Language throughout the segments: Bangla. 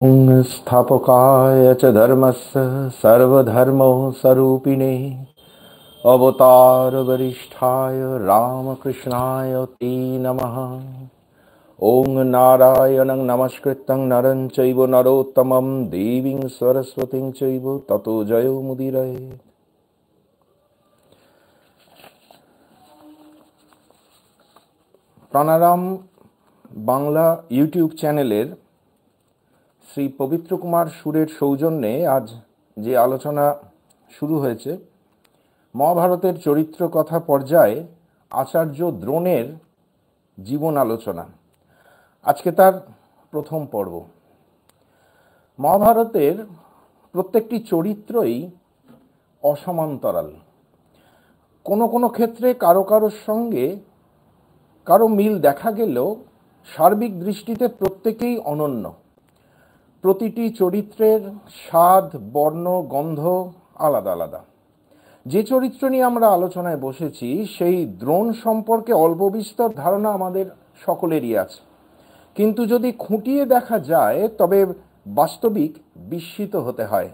स्थापकाय च धर्मस्य सर्वधर्मस्वरूपिणे अवतारवरिष्ठाय रामकृष्णाय ते नमः। ॐ नारायणं नमस्कृतं नरं चैव नरोत्तमं देवीं सरस्वतीं चैव ततो जयो मुदीरये। প্রাণারাম বাংলা ইউটিউব চ্যানেলের শ্রী পবিত্র কুমার সুরের সৌজন্যে আজ যে আলোচনা শুরু হয়েছে, মহাভারতের চরিত্র কথা পর্যায়ে আচার্য দ্রোণের জীবন আলোচনা। আজকে তার প্রথম পর্ব। মহাভারতের প্রত্যেকটি চরিত্রই অসমান্তরাল। কোনো কোনো ক্ষেত্রে কারো কারোর সঙ্গে কারো মিল দেখা গেলেও সার্বিক দৃষ্টিতে প্রত্যেকেই অনন্য। প্রতিটি চরিত্রের স্বাদ, বর্ণ, গন্ধ আলাদা আলাদা। যে চরিত্র নিয়ে আমরা আলোচনায় বসেছি সেই দ্রোণ সম্পর্কে অল্প বিস্তর ধারণা আমাদের সকলেরই আছে, কিন্তু যদি খুঁটিয়ে দেখা যায় তবে বাস্তবিক বিস্মিত হতে হয়।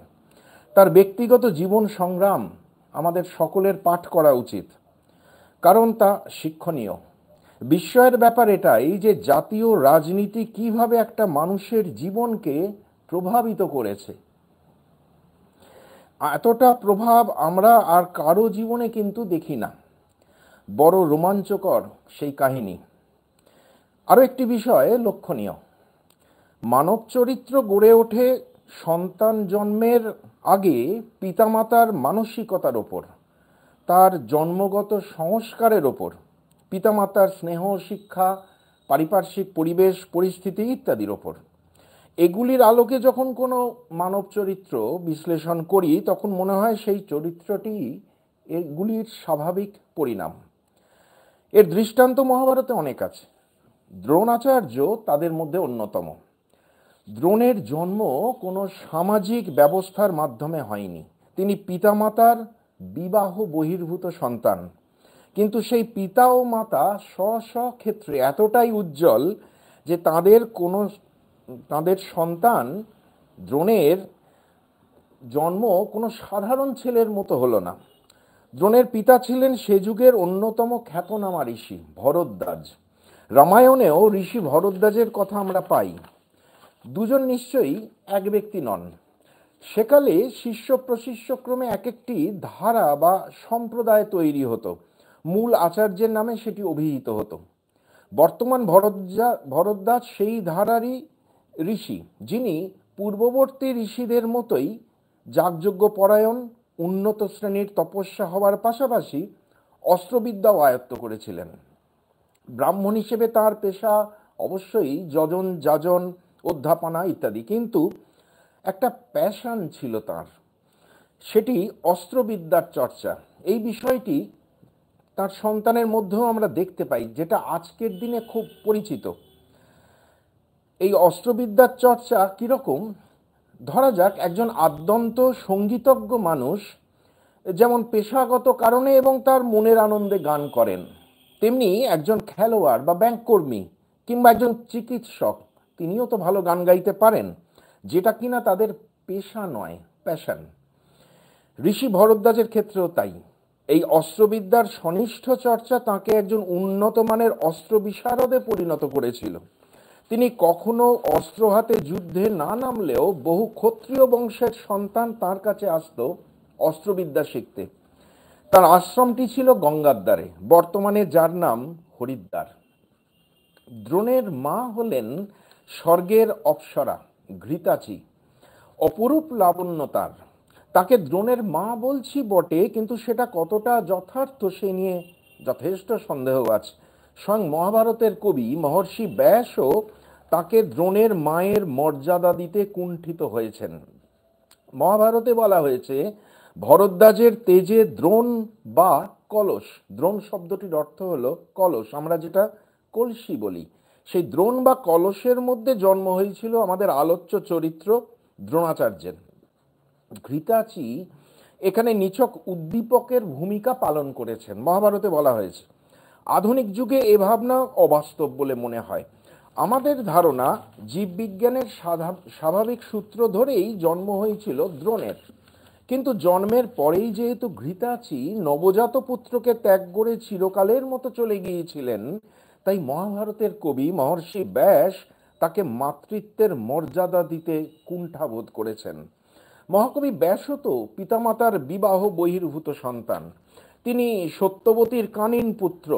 তার ব্যক্তিগত জীবন সংগ্রাম আমাদের সকলের পাঠ করা উচিত, কারণ তা শিক্ষণীয়। বিস্ময়ের ব্যাপার এটাই যে জাতীয় রাজনীতি কিভাবে একটা মানুষের জীবনকে প্রভাবিত করেছে। এতটা প্রভাব আমরা আর কারো জীবনে কিন্তু দেখি না। বড় রোমাঞ্চকর সেই কাহিনী। আরও একটি বিষয় লক্ষণীয়, মানব চরিত্র গড়ে ওঠে সন্তান জন্মের আগে পিতামাতার মানসিকতার ওপর, তার জন্মগত সংস্কারের ওপর, পিতামাতার স্নেহ, শিক্ষা, পারিপার্শ্বিক পরিবেশ, পরিস্থিতি ইত্যাদির ওপর। এগুলির আলোকে যখন কোনো মানব চরিত্র বিশ্লেষণ করি তখন মনে হয় সেই চরিত্রটি এগুলির স্বাভাবিক পরিণাম। এর দৃষ্টান্ত মহাভারতে অনেক আছে। দ্রোণাচার্য তাদের মধ্যে অন্যতম। দ্রোণের জন্ম কোনো সামাজিক ব্যবস্থার মাধ্যমে হয়নি। তিনি পিতামাতার বিবাহ বহির্ভূত সন্তান, কিন্তু সেই পিতা ও মাতা স্ব স্ব ক্ষেত্রে এতটাই উজ্জ্বল যে তাদের সন্তান দ্রোণের জন্ম কোনো সাধারণ ছেলের মতো হলো না। দ্রোণের পিতা ছিলেন সে যুগের অন্যতম খ্যাতনামা ঋষি ভরদ্বাজ। রামায়ণেও ঋষি ভরদ্বাজের কথা আমরা পাই। দুজন নিশ্চয়ই এক ব্যক্তি নন। সেকালে শিষ্য প্রশিষ্যক্রমে এক একটি ধারা বা সম্প্রদায় তৈরি হতো, মূল আচার্যের নামে সেটি অভিহিত হতো। বর্তমান ভরদ্বাজ সেই ধারারই ঋষি, যিনি পূর্ববর্তী ঋষিদের মতোই যাগযজ্ঞ পরায়ণ, উন্নত শ্রেণীর তপস্যা হওয়ার পাশাপাশি অস্ত্রবিদ্যাও আয়ত্ত করেছিলেন। ব্রাহ্মণ হিসেবে তার পেশা অবশ্যই যজন, যাজন, অধ্যাপনা ইত্যাদি, কিন্তু একটা প্যাশন ছিল তার, সেটি অস্ত্রবিদ্যার চর্চা। এই বিষয়টি তার সন্তানের মধ্যেও আমরা দেখতে পাই, যেটা আজকের দিনে খুব পরিচিত। এই অস্ত্রবিদ্যার চর্চা কীরকম? ধরা যাক একজন আদ্যন্ত সঙ্গীতজ্ঞ মানুষ যেমন পেশাগত কারণে এবং তার মনের আনন্দে গান করেন, তেমনি একজন খেলোয়াড় বা ব্যাংককর্মী কিংবা একজন চিকিৎসক, তিনিও তো ভালো গান গাইতে পারেন, যেটা কিনা তাদের পেশা নয়, প্যাশন। ঋষি ভরদ্বাজের ক্ষেত্রেও তাই। এই অস্ত্রবিদ্যার সনিষ্ঠ চর্চা তাকে একজন উন্নত মানের অস্ত্র বিশারদে পরিণত করেছিল। তিনি কখনো অস্ত্র হাতে যুদ্ধে না নামলেও বহু ক্ষত্রিয় বংশের সন্তান তার কাছে আসত অস্ত্রবিদ্যা শিখতে। তার আশ্রমটি ছিল গঙ্গার ধারে, বর্তমানে যার নাম হরিদ্বার। দ্রোণের মা হলেন স্বর্গের অপ্সরা ঘৃতাচি, অপরূপ লাবণ্য তার। তাকে দ্রোণের মা বলছি বটে, কিন্তু সেটা কতটা যথার্থ সে নিয়ে যথেষ্ট সন্দেহ আছে। স্বয়ং মহাভারতের কবি মহর্ষি ব্যাসও তাকে দ্রোণের মায়ের মর্যাদা দিতে কুণ্ঠিত হয়েছেন। মহাভারতে বলা হয়েছে ভরদ্বাজের তেজে দ্রোণ বা কলস, দ্রোণ শব্দটির অর্থ হলো কলস, আমরা যেটা কলসি বলি, সেই দ্রোণ বা কলসের মধ্যে জন্ম হয়েছিল আমাদের আলোচ্য চরিত্র দ্রোণাচার্যের। ঘৃতাচি এখানে নিছক উদ্দীপকের ভূমিকা পালন করেছেন, মহাভারতে বলা হয়েছে। আধুনিক যুগে এ ভাবনা অবাস্তব বলে মনে হয়। আমাদের ধারণা জীববিজ্ঞানের স্বাভাবিক সূত্র ধরেই জন্ম হয়েছিল দ্রোণের, কিন্তু জন্মের পরেই যেহেতু ঘৃতাচি নবজাত পুত্রকে ত্যাগ করে চিরকালের মতো চলে গিয়েছিলেন, তাই মহাভারতের কবি মহর্ষি ব্যাস তাকে মাতৃত্বের মর্যাদা দিতে কুণ্ঠাবোধ করেছেন। মহাকবি ব্যাসও তো পিতামাতার বিবাহ বহির্ভূত সন্তান, তিনি সত্যবতীর কানীন পুত্র,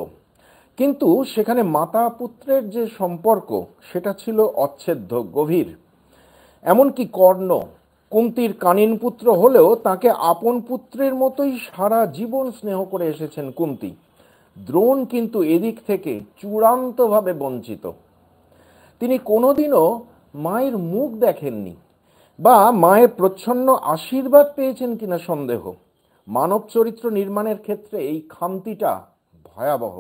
কিন্তু সেখানে মাতা পুত্রের যে সম্পর্ক সেটা ছিল অচ্ছেদ্য, গভীর। এমনকি কর্ণ কুন্তির কানীন পুত্র হলেও তাকে আপন পুত্রের মতোই সারা জীবন স্নেহ করে এসেছেন কুন্তি। দ্রোণ কিন্তু এদিক থেকে চূড়ান্তভাবে বঞ্চিত। তিনি কোনোদিনও মায়ের মুখ দেখেননি বা মায়ের প্রচ্ছন্ন আশীর্বাদ পেয়েছেন কিনা সন্দেহ। মানব চরিত্র নির্মাণের ক্ষেত্রে এই খামতিটা ভয়াবহ।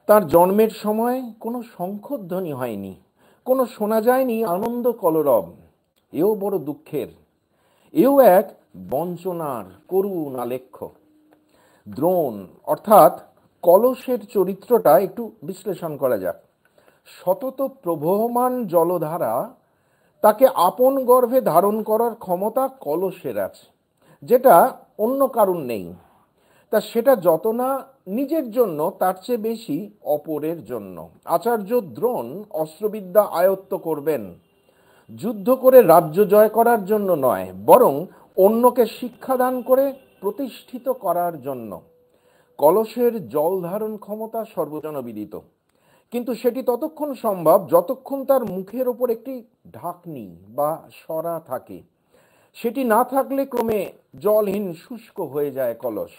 তার জন্মের সময় কোনো শঙ্খধ্বনি হয়নি, কোনো শোনা যায়নি আনন্দ কলরব। এও বড় দুঃখের, এও এক বঞ্চনার করুণ আলেখ্য। দ্রোণ অর্থাৎ কলসের চরিত্রটা একটু বিশ্লেষণ করা যাক। সতত প্রবহমান জলধারা, তাকে আপন গর্ভে ধারণ করার ক্ষমতা কলসের আছে, যেটা অন্য কারণ নেই। তা সেটা যত না নিজের জন্য, তার চেয়ে বেশি অপরের জন্য। আচার্য দ্রোণ অস্ত্রবিদ্যা আয়ত্ত করবেন যুদ্ধ করে রাজ্য জয় করার জন্য নয়, বরং অন্যকে শিক্ষাদান করে প্রতিষ্ঠিত করার জন্য। কলসের জল ধারণ ক্ষমতা সর্বজনবিদিত, কিন্তু সেটি ততক্ষণ সম্ভব যতক্ষণ তার মুখের ওপর একটি ঢাকনি বা সরা থাকে। সেটি না থাকলে ক্রমে জলহীন শুষ্ক হয়ে যায় কলস।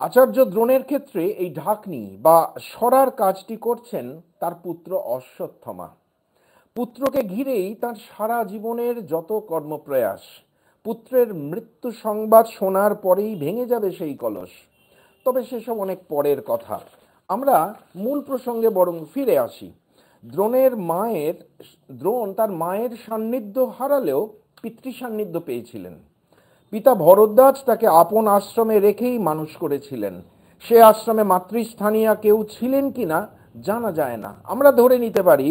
আচার্য দ্রোণের ক্ষেত্রে এই ঢাকনি বা সরার কাজটি করছেন তার পুত্র অশ্বত্থামা। পুত্রকে ঘিরেই তার সারা জীবনের যত কর্মপ্রয়াস। পুত্রের মৃত্যু সংবাদ শোনার পরেই ভেঙে যাবে সেই কলস। তবে সেসব অনেক পরের কথা, আমরা মূল প্রসঙ্গে বরং ফিরে আসি। দ্রোণ তার মায়ের সান্নিধ্য হারালেও পিতৃ সান্নিধ্য পেয়েছিলেন। পিতা ভরদ্বাজ তাকে আপন আশ্রমে রেখেই মানুষ করেছিলেন। সে আশ্রমে মাতৃস্থানীয় কেউ ছিলেন কিনা জানা যায় না। আমরা ধরে নিতে পারি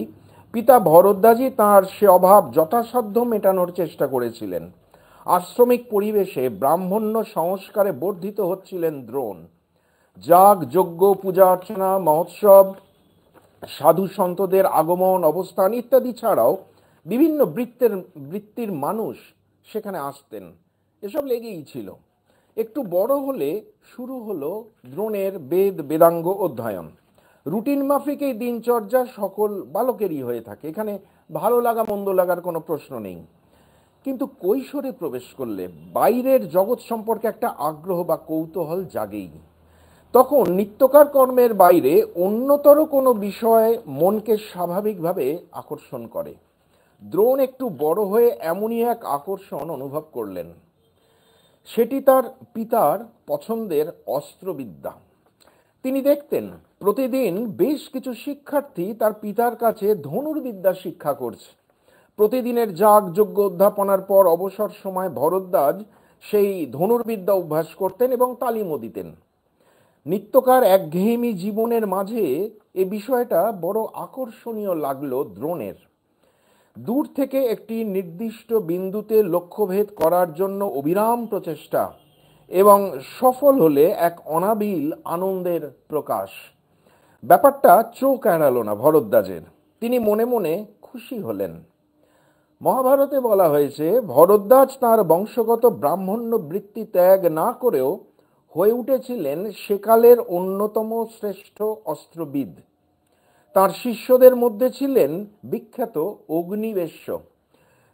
পিতা ভরদ্বাজই তাঁর সে অভাব যথাসাধ্য মেটানোর চেষ্টা করেছিলেন। আশ্রমিক পরিবেশে ব্রাহ্মণ্য সংস্কারে বর্ধিত হচ্ছিলেন দ্রোণ। যাগ যজ্ঞ, পূজা অর্চনা, মহোৎসব, সাধু সন্তদের আগমন, অবস্থান ইত্যাদি ছাড়াও বিভিন্ন বৃত্তির মানুষ সেখানে আসতেন। এসব লেগেই ছিল। একটু বড় হলে শুরু হলো দ্রোণের বেদাঙ্গ অধ্যয়ন। রুটিন মাফিক এই দিনচর্যা সকল বালকেরই হয়ে থাকে, এখানে ভালো লাগা মন্দ লাগার কোনো প্রশ্ন নেই। কিন্তু কৈশোরে প্রবেশ করলে বাইরের জগৎ সম্পর্কে একটা আগ্রহ বা কৌতূহল জাগেই। তখন নিত্যকার কর্মের বাইরে অন্যতর কোনো বিষয় মনকে স্বাভাবিকভাবে আকর্ষণ করে। দ্রোণ একটু বড় হয়ে এমনই এক আকর্ষণ অনুভব করলেন। সেটি তার পিতার পছন্দের অস্ত্রবিদ্যা। তিনি দেখতেন প্রতিদিন বেশ কিছু শিক্ষার্থী তার পিতার কাছে ধনুর্বিদ্যা শিক্ষা করছে। প্রতিদিনের যাগ যজ্ঞ অধ্যাপনার পর অবসর সময় ভরদ্বাজ সেই ধনুর্বিদ্যা অভ্যাস করতেন এবং তালিমও দিতেন। নিত্যকার একঘেয়েমি জীবনের মাঝে এ বিষয়টা বড় আকর্ষণীয় লাগলো দ্রোণের। দূর থেকে একটি নির্দিষ্ট বিন্দুতে লক্ষ্যভেদ করার জন্য অবিরাম প্রচেষ্টা, এবং সফল হলে এক অনাবিল আনন্দের প্রকাশ। ব্যাপারটা চোখ এড়ালো না ভরদ্বাজের। তিনি মনে মনে খুশি হলেন। মহাভারতে বলা হয়েছে ভরদ্বাজ তাঁর বংশগত ব্রাহ্মণ্য বৃত্তি ত্যাগ না করেও হয়ে উঠেছিলেন সেকালের অন্যতম শ্রেষ্ঠ অস্ত্রবিদ। তার শিষ্যদের মধ্যে ছিলেন বিখ্যাত অগ্নিবেশ্য,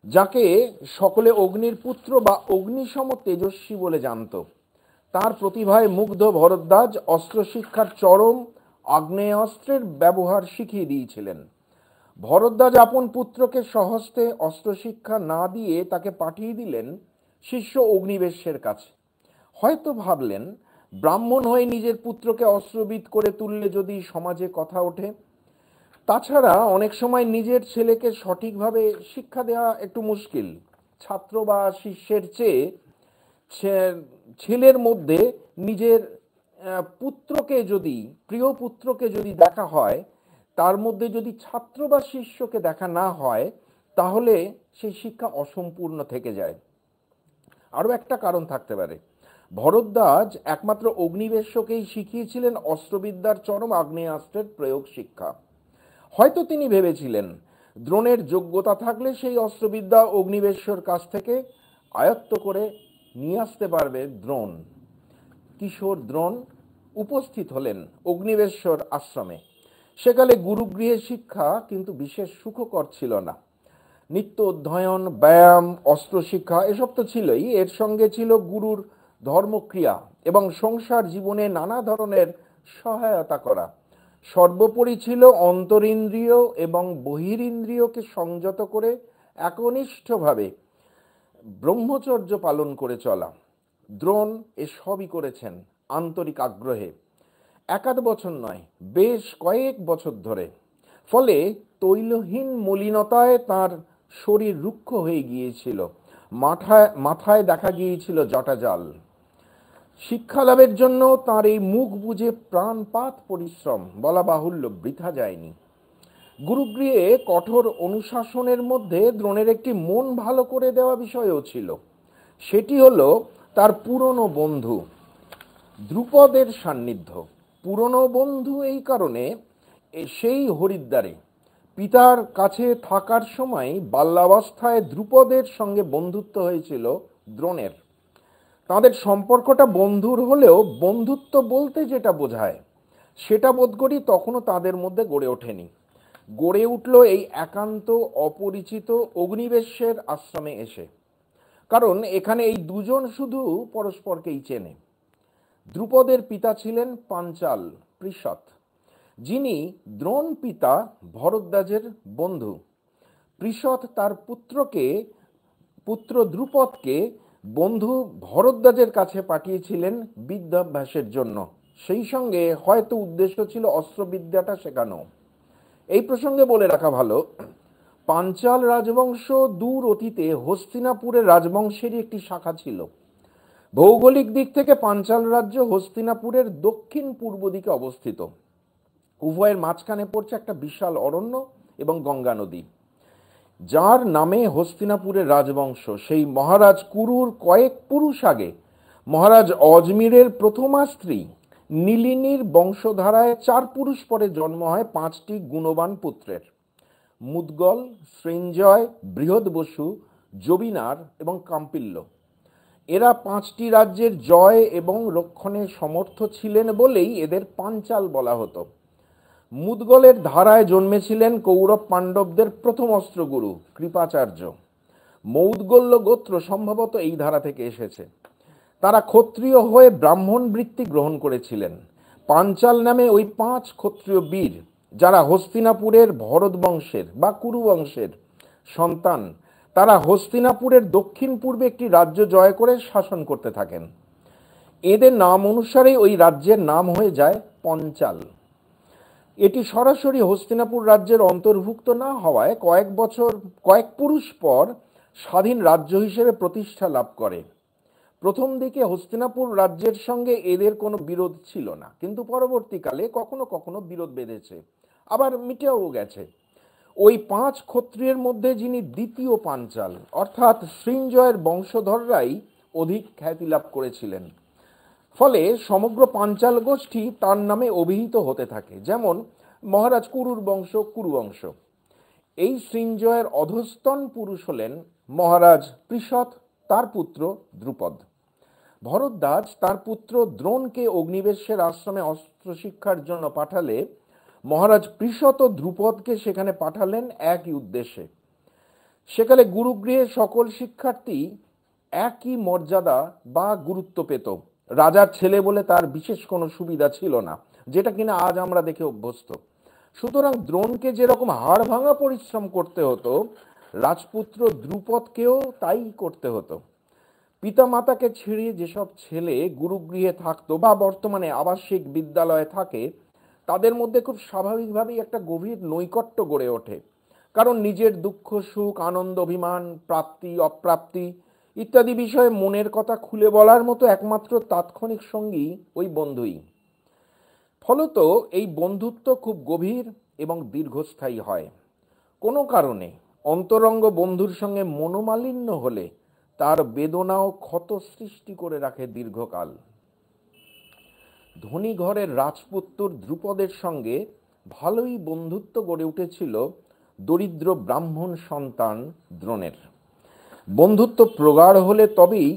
যাকে সকলে অগ্নির পুত্র বা অগ্নিসম তেজস্বী বলে জানত। তার প্রতিভায় মুগ্ধ ভরদ্বাজ অস্ত্র শিক্ষার চরম আগ্নেয়াস্ত্রের ব্যবহার শিখিয়ে দিয়েছিলেন। ভরদ্বাজ আপন পুত্রকে স্বহস্তে অস্ত্র শিক্ষা না দিয়ে তাকে পাঠিয়ে দিলেন শিষ্য অগ্নিবেশ্যের কাছে। হয়তো ভাবলেন ব্রাহ্মণ হয়ে নিজের পুত্রকে অস্ত্রবিদ করে তুললে যদি সমাজে কথা ওঠে। তাছাড়া অনেক সময় নিজের ছেলেকে সঠিকভাবে শিক্ষা দেওয়া একটু মুশকিল। ছাত্র বা শিষ্যের চেয়ে ছেলের মধ্যে নিজের প্রিয় পুত্রকে যদি দেখা হয়, তার মধ্যে যদি ছাত্র বা শিষ্যকে দেখা না হয় তাহলে সেই শিক্ষা অসম্পূর্ণ থেকে যায়। আরও একটা কারণ থাকতে পারে, ভরদ্বাজ একমাত্র অগ্নিবেশ্যকেই শিখিয়েছিলেন অস্ত্রবিদ্যার চরম আগ্নেয়াস্ত্রের প্রয়োগ শিক্ষা। হয়তো তিনি ভেবেছিলেন দ্রোণের যোগ্যতা থাকলে সেই অস্ত্রবিদ্যা অগ্নিবেশ্যর কাছ থেকে আয়ত্ত করে নিয়ে আসতে পারবে দ্রোণ। কিশোর দ্রোণ উপস্থিত হলেন অগ্নিবেশ্বর আশ্রমে। সেকালে গুরুগৃহের শিক্ষা কিন্তু বিশেষ সুখকর ছিল না। নিত্য অধ্যয়ন, ব্যায়াম, অস্ত্র শিক্ষা এসব তো ছিলই, এর সঙ্গে ছিল গুরুর ধর্মক্রিয়া এবং সংসার জীবনে নানা ধরনের সহায়তা করা। সর্বোপরি ছিল অন্তরিন্দ্রিয় এবং বহিরিন্দ্রিয়কে সংযত করে একনিষ্ঠভাবে ব্রহ্মচর্য পালন করে চলা। দ্রোণ এসবই করেছেন আন্তরিক আগ্রহে, একাধ বছর নয়, বেশ কয়েক বছর ধরে। ফলে তৈলহীন মলিনতায় তার শরীর রুক্ষ হয়ে গিয়েছিল, মাথায় দেখা গিয়েছিল জটাজাল। শিক্ষালাভের জন্য তার এই মুখ বুজে প্রাণপাত পরিশ্রম বলা বাহুল্য বৃথা যায়নি। গুরুগৃহে কঠোর অনুশাসনের মধ্যে দ্রোণের একটি মন ভালো করে দেওয়া বিষয়ও ছিল। সেটি হলো তার পুরনো বন্ধু দ্রুপদের সান্নিধ্য। পুরনো বন্ধু এই কারণে, সেই হরিদ্বারে পিতার কাছে থাকার সময় বাল্যাবস্থায় দ্রুপদের সঙ্গে বন্ধুত্ব হয়েছিল দ্রোণের। তাদের সম্পর্কটা বন্ধুর হলেও বন্ধুত্ব বলতে যেটা বোঝায় সেটা বোধ করি তখনও তাদের মধ্যে গড়ে ওঠেনি। গড়ে উঠল এই একান্ত অপরিচিত অগ্নিবেশ্যের আশ্রমে এসে। কারণ এখানে এই দুজন শুধু পরস্পরকেই চেনে। দ্রুপদের পিতা ছিলেন পাঞ্চাল পৃষৎ, যিনি দ্রোণ পিতা ভরদ্বাজের বন্ধু। পৃষৎ তার পুত্র দ্রুপদকে বন্ধু ভরদ্বাজের কাছে পাঠিয়েছিলেন বিদ্যাভ্যাসের জন্য। সেই সঙ্গে হয়তো উদ্দেশ্য ছিল অস্ত্রবিদ্যাটা শেখানো। এই প্রসঙ্গে বলে রাখা ভালো, পাঞ্চাল রাজবংশ দূর অতীতে হস্তিনাপুরের রাজবংশেরই একটি শাখা ছিল। ভৌগোলিক দিক থেকে পাঞ্চাল রাজ্য হস্তিনাপুরের দক্ষিণ পূর্ব দিকে অবস্থিত। উভয়ের মাঝখানে পড়ছে একটা বিশাল অরণ্য এবং গঙ্গা নদী। যার নামে হস্তিনাপুরের রাজবংশ, সেই মহারাজ কুরুর কয়েক পুরুষ আগে মহারাজ অজমিরের প্রথমা স্ত্রী নীলিনীর বংশধারায় 4 পুরুষ পরে জন্ম হয় 5টি গুণবান পুত্রের: মুদগল, সৃঞ্জয়, বৃহৎবসু, জবিনার এবং কাম্পিল্য। এরা 5টি রাজ্যের জয় এবং রক্ষণে সমর্থ ছিলেন বলেই এদের পাঞ্চাল বলা হতো। মুদগলের ধারায় জন্মেছিলেন কৌরব পাণ্ডবদের প্রথম অস্ত্রগুরু কৃপাচার্য। মৌদগল্য গোত্র সম্ভবত এই ধারা থেকে এসেছে। তারা ক্ষত্রিয় হয়ে ব্রাহ্মণ বৃত্তি গ্রহণ করেছিলেন। পাঞ্চাল নামে ওই 5 ক্ষত্রিয় বীর, যারা হস্তিনাপুরের ভরত বংশের বা কুরু বংশের সন্তান, তারা হস্তিনাপুরের দক্ষিণ পূর্বে একটি রাজ্য জয় করে শাসন করতে থাকেন। এদের নাম অনুসারে ওই রাজ্যের নাম হয়ে যায় পঞ্চাল। এটি সরাসরি হস্তিনাপুর রাজ্যের অন্তর্ভুক্ত না হওয়ায় কয়েক পুরুষ পর স্বাধীন রাজ্য হিসেবে প্রতিষ্ঠা লাভ করে। প্রথম দিকে হস্তিনাপুর রাজ্যের সঙ্গে এদের কোনো বিরোধ ছিল না, কিন্তু পরবর্তীকালে কখনো কখনো বিরোধ বেঁধেছে, আবার মিটেও গেছে। ওই 5 ক্ষত্রিয়ের মধ্যে যিনি দ্বিতীয় পাঞ্চাল অর্থাৎ সৃঞ্জয়ের বংশধররাই অধিক খ্যাতি লাভ করেছিলেন। ফলে সমগ্র পাঞ্চাল গোষ্ঠী তার নামে অভিহিত হতে থাকে, যেমন মহারাজ কুরুর বংশ কুরুবংশ। এই সৃঞ্জয়ের অধস্তন পুরুষ হলেন মহারাজ পৃষৎ, তার পুত্র দ্রুপদ। ভরদ্বাজ তার পুত্র দ্রোণকে অগ্নিবেশ্যের আশ্রমে অস্ত্র শিক্ষার জন্য পাঠালে মহারাজ পৃষৎ ও দ্রুপদকে সেখানে পাঠালেন একই উদ্দেশ্যে। সেকালে গুরুগৃহে সকল শিক্ষার্থী একই মর্যাদা বা গুরুত্ব পেত। রাজার ছেলে বলে তার বিশেষ কোনো সুবিধা ছিল না, যেটা কিনা আজ আমরা দেখে অভ্যস্ত। সুতরাং দ্রোণকে যেরকম হাড় ভাঙা পরিশ্রম করতে হতো, রাজপুত্র দ্রুপদকেও তাই করতে হতো। পিতামাতাকে ছেড়ে যেসব ছেলে গুরুগৃহে থাকতো বা বর্তমানে আবাসিক বিদ্যালয়ে থাকে, তাদের মধ্যে খুব স্বাভাবিকভাবেই একটা গভীর নৈকট্য গড়ে ওঠে। কারণ নিজের দুঃখ সুখ, আনন্দ অভিমান, প্রাপ্তি অপ্রাপ্তি ইত্যাদি বিষয়ে মনের কথা খুলে বলার মতো একমাত্র তাৎক্ষণিক সঙ্গী ওই বন্ধুই। ফলত এই বন্ধুত্ব খুব গভীর এবং দীর্ঘস্থায়ী হয়। কোনো কারণে অন্তরঙ্গ বন্ধুর সঙ্গে মনোমালিন্য হলে তার বেদনাও ক্ষত সৃষ্টি করে রাখে দীর্ঘকাল। ধনী ঘরের রাজপুত্র দ্রুপদের সঙ্গে ভালোই বন্ধুত্ব গড়ে উঠেছিল দরিদ্র ব্রাহ্মণ সন্তান দ্রোণের। বন্ধুত্ব প্রগাঢ় হলে তবেই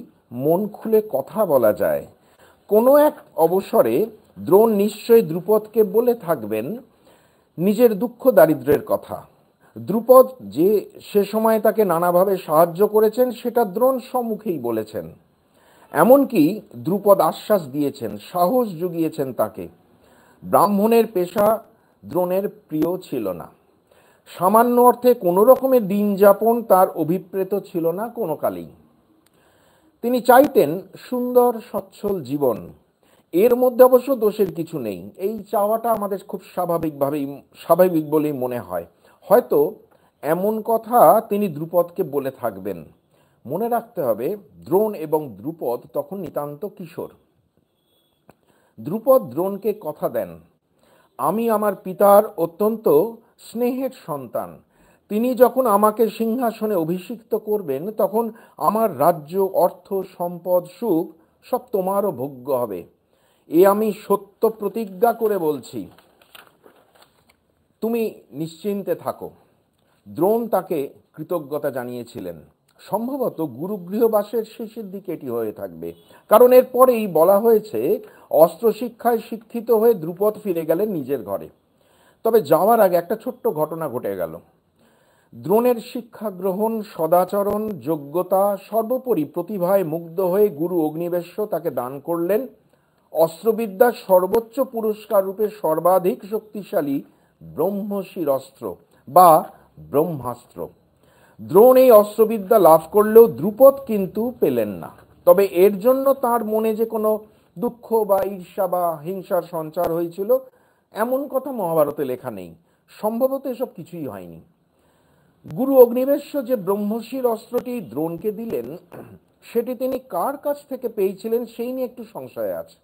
মন খুলে কথা বলা যায়। কোনো এক অবসরে দ্রোণ নিশ্চয়ই দ্রুপদকে বলে থাকবেন নিজের দুঃখ দারিদ্র্যের কথা। দ্রুপদ যে সে সময় তাকে নানাভাবে সাহায্য করেছেন সেটা দ্রোণ সম্মুখেই বলেছেন। এমনকি দ্রুপদ আশ্বাস দিয়েছেন, সাহস জুগিয়েছেন তাকে। ব্রাহ্মণের পেশা দ্রোণের প্রিয় ছিল না। সামান্য অর্থে কোনো রকমের দিন যাপন তার অভিপ্রেত ছিল না কোনো কালেই। তিনি চাইতেন সুন্দর সচ্ছল জীবন। এর মধ্যে অবশ্য দোষের কিছু নেই। এই চাওয়াটা আমাদের খুব স্বাভাবিক বলেই মনে হয়। হয়তো এমন কথা তিনি দ্রুপদকে বলে থাকবেন। মনে রাখতে হবে, দ্রোণ এবং দ্রুপদ তখন নিতান্ত কিশোর। দ্রুপদ দ্রোণকে কথা দেন, আমি আমার পিতার অত্যন্ত স্নেহের সন্তান। তিনি যখন আমাকে সিংহাসনে অভিষিক্ত করবেন তখন আমার রাজ্য, অর্থ, সম্পদ, সুখ সব তোমারও ভোগ্য হবে। এ আমি সত্য প্রতিজ্ঞা করে বলছি, তুমি নিশ্চিন্তে থাকো। দ্রোণ তাকে কৃতজ্ঞতা জানিয়েছিলেন। সম্ভবত গুরুগৃহবাসের শেষের দিকে এটি হয়ে থাকবে, কারণ এরপরেই বলা হয়েছে অস্ত্রশিক্ষায় শিক্ষিত হয়ে দ্রুপদ ফিরে গেলেন নিজের ঘরে। তবে যাওয়ার আগে একটা ছোট্ট ঘটনা ঘটে গেল। দ্রোণের শিক্ষা গ্রহণ, সদাচরণ, যোগ্যতা, সর্বোপরি প্রতিভায় মুগ্ধ হয়ে গুরু অগ্নিবেশ্য তাকে দান করলেন অস্ত্রবিদ্যার সর্বোচ্চ পুরস্কার রূপে সর্বাধিক শক্তিশালী ব্রহ্মশির অস্ত্র বা ব্রহ্মাস্ত্র। দ্রোণ এই অস্ত্রবিদ্যা লাভ করলেও দ্রুপদ কিন্তু পেলেন না। তবে এর জন্য তার মনে যে কোনো দুঃখ বা ঈর্ষা বা হিংসার সঞ্চার হয়েছিল এমন কথা মহাভারতে লেখা নেই। সম্ভবত এসব কিছুই হয়নি। গুরু অগ্নিবেশ্য যে ব্রহ্মশির অস্ত্রটি দ্রোণকে দিলেন সেটি তিনি কার কাছ থেকে পেয়েছিলেন সেই নিয়ে একটু সংশয় আছে।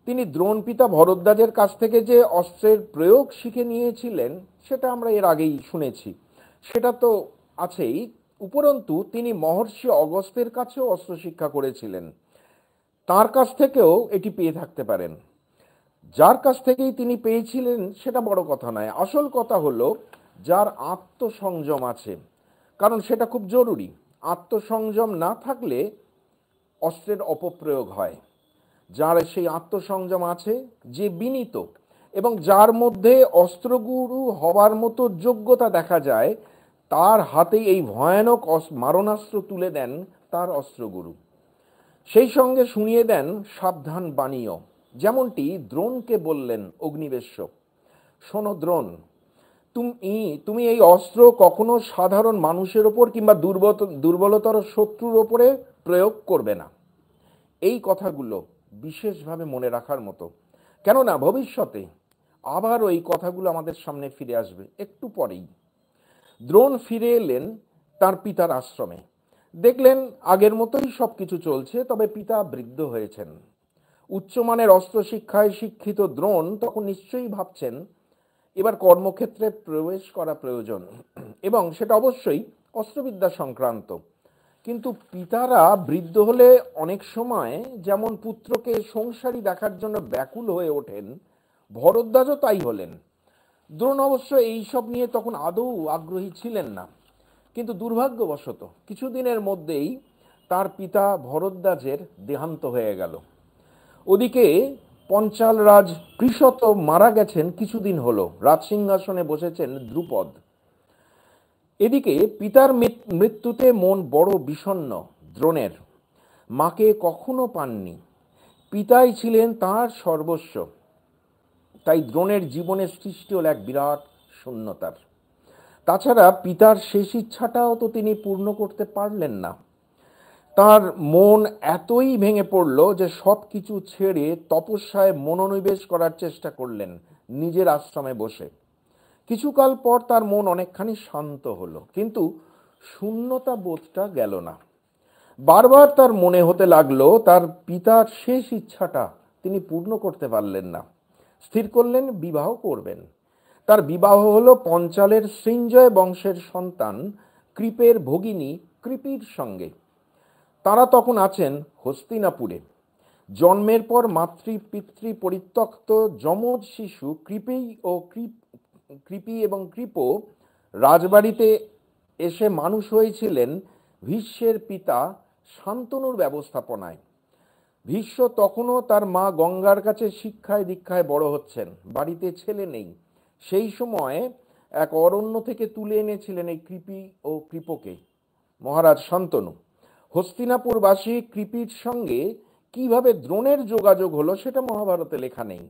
তিনি দ্রোণ পিতা ভরদ্বাজের কাছ থেকে যে অস্ত্রের প্রয়োগ শিখে নিয়েছিলেন সেটা আমরা এর আগেই শুনেছি, সেটা তো আছেই। উপরন্তু তিনি মহর্ষি অগস্ত্যের কাছেও অস্ত্র শিক্ষা করেছিলেন, তার কাছ থেকেও এটি পেয়ে থাকতে পারেন। যার কাছ থেকেই তিনি পেয়েছিলেন সেটা বড় কথা নয়, আসল কথা হলো যার আত্মসংযম আছে, কারণ সেটা খুব জরুরি। আত্মসংযম না থাকলে অস্ত্রের অপপ্রয়োগ হয়। যার সেই আত্মসংযম আছে, যে বিনীত এবং যার মধ্যে অস্ত্রগুরু হবার মতো যোগ্যতা দেখা যায়, তার হাতেই এই ভয়ানক মারণাস্ত্র তুলে দেন তার অস্ত্রগুরু। সেই সঙ্গে শুনিয়ে দেন সাবধান বাণীও, যেমনটি দ্রোণকে বললেন অগ্নিবেশ্য, শোনো দ্রোণ, তুমি এই অস্ত্র কখনো সাধারণ মানুষের ওপর কিংবা দুর্বলতর শত্রুর ওপরে প্রয়োগ করবে না। এই কথাগুলো বিশেষভাবে মনে রাখার মতো, কেননা ভবিষ্যতে আবার ওই কথাগুলো আমাদের সামনে ফিরে আসবে একটু পরেই। দ্রোণ ফিরে এলেন তার পিতার আশ্রমে। দেখলেন আগের মতোই সবকিছু চলছে, তবে পিতা বৃদ্ধ হয়েছেন। উচ্চমানের অস্ত্র শিক্ষায় শিক্ষিত দ্রোণ তখন নিশ্চয়ই ভাবছেন এবার কর্মক্ষেত্রে প্রবেশ করা প্রয়োজন, এবং সেটা অবশ্যই অস্ত্রবিদ্যা সংক্রান্ত। কিন্তু পিতারা বৃদ্ধ হলে অনেক সময় যেমন পুত্রকে সংসারী দেখার জন্য ব্যাকুল হয়ে ওঠেন, ভরদ্বাজও তাই হলেন। দ্রোণ অবশ্য এইসব নিয়ে তখন আদৌ আগ্রহী ছিলেন না, কিন্তু দুর্ভাগ্যবশত কিছুদিনের মধ্যেই তার পিতা ভরদ্বাজের দেহান্ত হয়ে গেল। ওদিকে পঞ্চাল রাজ কৃষত মারা গেছেন কিছুদিন হলো, রাজসিংহাসনে বসেছেন দ্রুপদ। এদিকে পিতার মৃত্যুতে মন বড় বিষণ্ণ দ্রোণের। মাকে কখনো পাননি, পিতাই ছিলেন তার সর্বস্ব। তাই দ্রোণের জীবনে সৃষ্টি হল এক বিরাট শূন্যতার। তাছাড়া পিতার শেষ ইচ্ছাটাও তো তিনি পূর্ণ করতে পারলেন না। তার মন এতই ভেঙে পড়ল যে সব কিছু ছেড়ে তপস্যায় মনোনিবেশ করার চেষ্টা করলেন নিজের আশ্রমে বসে। কিছুকাল পর তার মন অনেকখানি শান্ত হলো, কিন্তু শূন্যতা বোধটা গেল না। বারবার তার মনে হতে লাগলো তার পিতার শেষ ইচ্ছাটা তিনি পূর্ণ করতে পারলেন না। স্থির করলেন বিবাহ করবেন। তার বিবাহ হলো পঞ্চালের সৃঞ্জয় বংশের সন্তান কৃপের ভগিনী কৃপির সঙ্গে। তারা তখন আছেন হস্তিনাপুরে। জন্মের পর মাতৃ পিতৃ পরিত্যক্ত যমজ শিশু কৃপি এবং কৃপ রাজবাড়িতে এসে মানুষ হয়েছিলেন ভীষ্মের পিতা শান্তনুর ব্যবস্থাপনায়। ভীষ্ম তখনও তার মা গঙ্গার কাছে শিক্ষায় দীক্ষায় বড় হচ্ছেন, বাড়িতে ছেলে নেই। সেই সময় এক অরণ্য থেকে তুলে এনেছিলেন এই কৃপি ও কৃপকে মহারাজ শান্তনু। হস্তিনাপুরবাসী কৃপির সঙ্গে কিভাবে দ্রোণের যোগাযোগ হলো সেটা মহাভারতে লেখা নেই,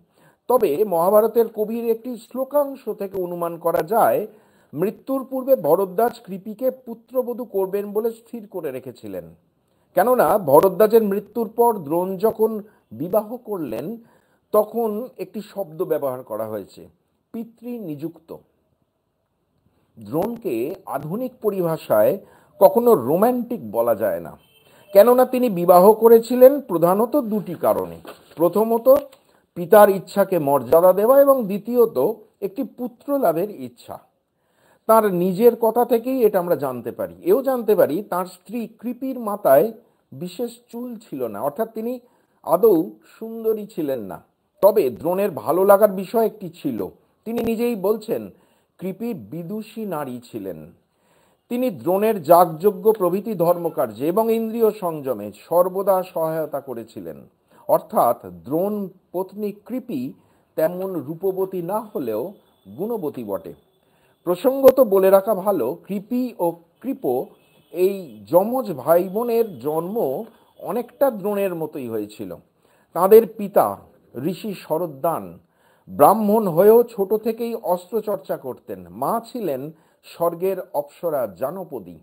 তবে মহাভারতের কবির একটি শ্লোকাংশ থেকে অনুমান করা যায় মৃত্যুর পূর্বে ভরদ্বাজ কৃপিকে পুত্রবধূ করবেন বলে স্থির করে রেখেছিলেন। কেননা ভরদ্বাজের মৃত্যুর পর দ্রোণ যখন বিবাহ করলেন তখন একটি শব্দ ব্যবহার করা হয়েছে, পিতৃ নিযুক্ত। দ্রোণকে আধুনিক পরিভাষায় কখনো রোম্যান্টিক বলা যায় না, কেননা তিনি বিবাহ করেছিলেন প্রধানত দুটি কারণে। প্রথমত পিতার ইচ্ছাকে মর্যাদা দেওয়া এবং দ্বিতীয়ত একটি পুত্র লাভের ইচ্ছা। তার নিজের কথা থেকেই এটা আমরা জানতে পারি। এও জানতে পারি তার স্ত্রী কৃপির মাথায় বিশেষ চুল ছিল না, অর্থাৎ তিনি আদৌ সুন্দরী ছিলেন না। তবে দ্রোণের ভালো লাগার বিষয় একটি ছিল, তিনি নিজেই বলছেন কৃপি বিদুষী নারী ছিলেন। তিনি দ্রোণের যাগযজ্ঞ প্রভৃতি ধর্মকার্যে এবং ইন্দ্রিয় সংযমে সর্বদা সহায়তা করেছিলেন। অর্থাৎ দ্রোণ পত্নী কৃপি তেমন রূপবতী না হলেও গুণবতী বটে। প্রসঙ্গত বলে রাখা ভালো, কৃপি ও কৃপ এই যমজ ভাই বোনের জন্ম অনেকটা দ্রোণের মতোই হয়েছিল। তাদের পিতা ঋষি শরদ্দান ব্রাহ্মণ হয়েও ছোট থেকেই অস্ত্রচর্চা করতেন। মা ছিলেন স্বর্গের অপ্সরা জানপদী।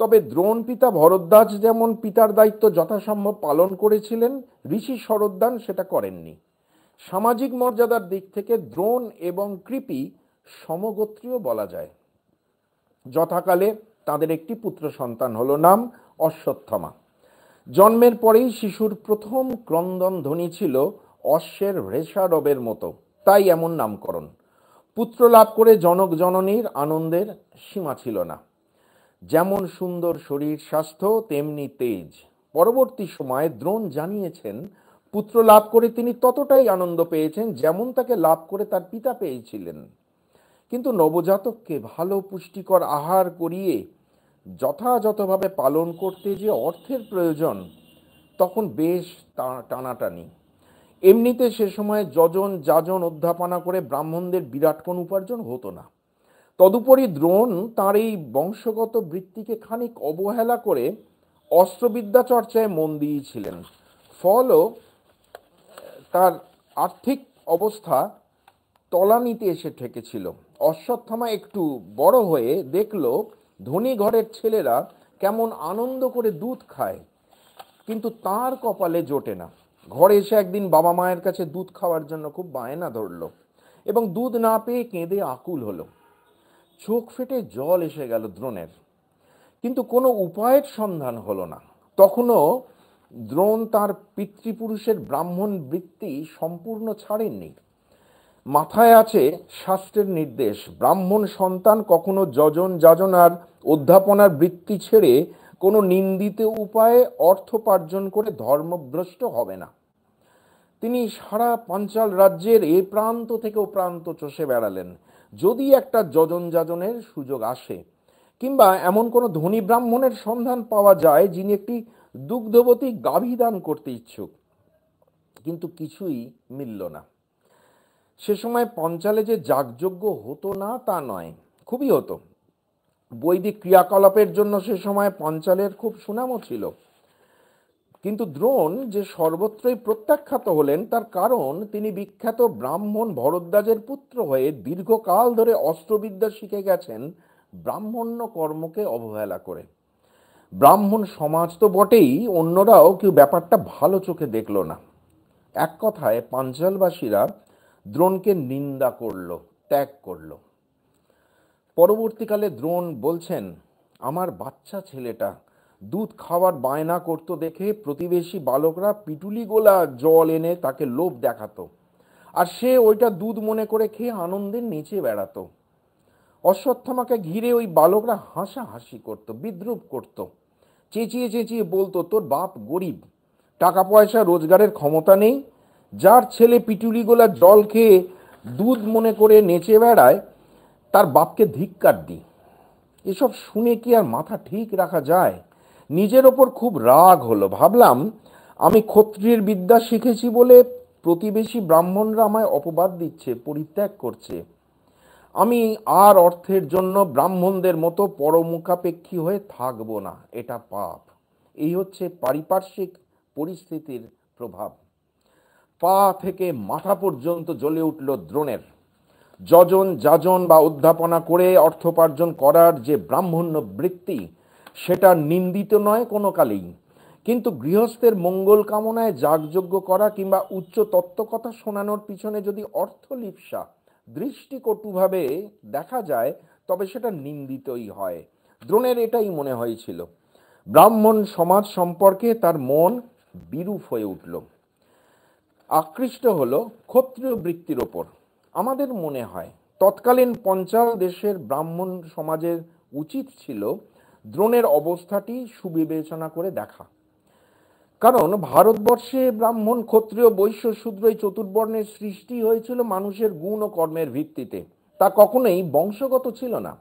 তবে দ্রোণ পিতা ভরদ্বাজ যেমন পিতার দায়িত্ব যথাসম্ভব পালন করেছিলেন, ঋষি শরদ্দান সেটা করেননি। সামাজিক মর্যাদার দিক থেকে দ্রোণ এবং কৃপি সমগোত্রীয় বলা যায়। যথাকালে তাদের একটি পুত্র সন্তান হলো, নাম অশ্বত্থামা। জন্মের পরেই শিশুর প্রথম ক্রন্দন ধ্বনি ছিল অশ্বের রেশারবের মতো, তাই এমন নামকরণ। পুত্র লাভ করে জনক জননীর আনন্দের সীমা ছিল না। যেমন সুন্দর শরীর স্বাস্থ্য তেমনি তেজ। পরবর্তী সময়ে দ্রোণ জানিয়েছেন পুত্র লাভ করে তিনি ততটাই আনন্দ পেয়েছেন যেমন তাকে লাভ করে তার পিতা পেয়েছিলেন। কিন্তু নবজাতককে ভালো পুষ্টিকর আহার করিয়ে যথাযথভাবে পালন করতে যে অর্থের প্রয়োজন, তখন বেশ টানাটানি। এমনিতে সে সময় যজন যাজন অধ্যাপনা করে ব্রাহ্মণদের বিরাট কোন উপার্জন হতো না। তদুপরি দ্রোণ তার এই বংশগত বৃত্তিকে খানিক অবহেলা করে অস্ত্রবিদ্যা চর্চায় মন দিয়েছিলেন। ফলও তার আর্থিক অবস্থা তলানিতে এসে ঠেকেছিল। অশ্বত্থামা একটু বড় হয়ে দেখল ধনী ঘরের ছেলেরা কেমন আনন্দ করে দুধ খায়, কিন্তু তার কপালে জোটে না। ঘরে এসে একদিন বাবা মায়ের কাছে দুধ খাওয়ার জন্য খুব বায়না ধরল এবং দুধ না পেয়ে কেঁদে আকুল হলো। চোখ ফেটে জল এসে গেল দ্রোণের, কিন্তু কোনো উপায়ের সন্ধান হলো না। তখনও দ্রোণ তার পিতৃপুরুষের ব্রাহ্মণ বৃত্তি সম্পূর্ণ ছাড়েননি। মাথায় আছে শাস্ত্রের নির্দেশ, ব্রাহ্মণ সন্তান কখনো যজন যাজনার অধ্যাপনার বৃত্তি ছেড়ে কোনো নিন্দিত উপায়ে অর্থোপার্জন করে ধর্মভ্রষ্ট হবে না। তিনি সারা পাঞ্চাল রাজ্যের এ প্রান্ত থেকে ও প্রান্ত চষে বেড়ালেন। যদি একটা যজন যাজনের সুযোগ আসে কিংবা এমন কোনো ধনী ব্রাহ্মণের সন্ধান পাওয়া যায় যিনি একটি দুগ্ধবতী গাভী দান করতে ইচ্ছুক, কিন্তু কিছুই মিলল না। সে সময় পঞ্চালে যে যাগযজ্ঞ হতো না তা নয়, খুবই হতো। বৈদিক ক্রিয়াকলাপের জন্য সে সময় পঞ্চালের খুব সুনামও ছিল। কিন্তু দ্রোণ যে সর্বত্রই প্রত্যাখ্যাত হলেন তার কারণ তিনি বিখ্যাত ব্রাহ্মণ ভরদ্বাজের পুত্র হয়ে দীর্ঘকাল ধরে অস্ত্রবিদ্যা শিখে গেছেন ব্রাহ্মণ্য কর্মকে অবহেলা করে। ব্রাহ্মণ সমাজ তো বটেই, অন্যরাও কেউ ব্যাপারটা ভালো চোখে দেখল না। এক কথায় পাঞ্চালবাসীরা দ্রোণকে নিন্দা করল, ত্যাগ করল। পরবর্তীকালে দ্রোণ বলছেন, আমার বাচ্চা ছেলেটা দুধ খাওয়ার বায়না করত দেখে প্রতিবেশী বালকরা পিটুলি গোলা জল এনে তাকে লোভ দেখাতো, আর সে ওইটা দুধ মনে করে খেয়ে আনন্দে নেচে বেড়াতো। অশ্বত্থামাকে ঘিরে ওই বালকরা হাসাহাসি করত, বিদ্রুপ করত, চেঁচিয়ে চেঁচিয়ে বলতো, তোর বাপ গরিব, টাকা পয়সা রোজগারের ক্ষমতা নেই, যার ছেলে পিটুলিগুলা জল খেয়ে দুধ মনে করে নেচে বেড়ায় তার বাপকে ধিক্কার দি। এসব শুনে কি আর মাথা ঠিক রাখা যায়? নিজের ওপর খুব রাগ হলো। ভাবলাম, আমি ক্ষত্রিয়ের বিদ্যা শিখেছি বলে প্রতিবেশী ব্রাহ্মণরা আমায় অপবাদ দিচ্ছে, পরিত্যাগ করছে। আমি আর অর্থের জন্য ব্রাহ্মণদের মতো পরমুখাপেক্ষী হয়ে থাকবো না, এটা পাপ। এই হচ্ছে পারিপার্শ্বিক পরিস্থিতির প্রভাব। পা থেকে মাথা পর্যন্ত জ্বলে উঠল দ্রোণের। যজন যাজন বা অধ্যাপনা করে অর্থোপার্জন করার যে ব্রাহ্মণ্য বৃত্তি, সেটা নিন্দিত নয় কোনো কালেই। কিন্তু গৃহস্থের মঙ্গল কামনায় যাগযজ্ঞ করা কিংবা উচ্চ তত্ত্বকথা শোনানোর পিছনে যদি অর্থলিপ্সা দৃষ্টিকটুভাবে দেখা যায়, তবে সেটা নিন্দিতই হয়। দ্রোণের এটাই মনে হয়েছিল। ব্রাহ্মণ সমাজ সম্পর্কে তার মন বিরূপ হয়ে উঠল, আকৃষ্ট হলো ক্ষত্রিয় বৃত্তির ওপর। আমাদের মনে হয় তৎকালীন পঞ্চাল দেশের ব্রাহ্মণ সমাজের উচিত ছিল দ্রোণের অবস্থাটি সুবিবেচনা করে দেখা। কারণ ভারতবর্ষে ব্রাহ্মণ ক্ষত্রিয় বৈশ্য শূদ্র এই চতুর্বর্ণের সৃষ্টি হয়েছিল মানুষের গুণ ও কর্মের ভিত্তিতে, তা কখনোই বংশগত ছিল না।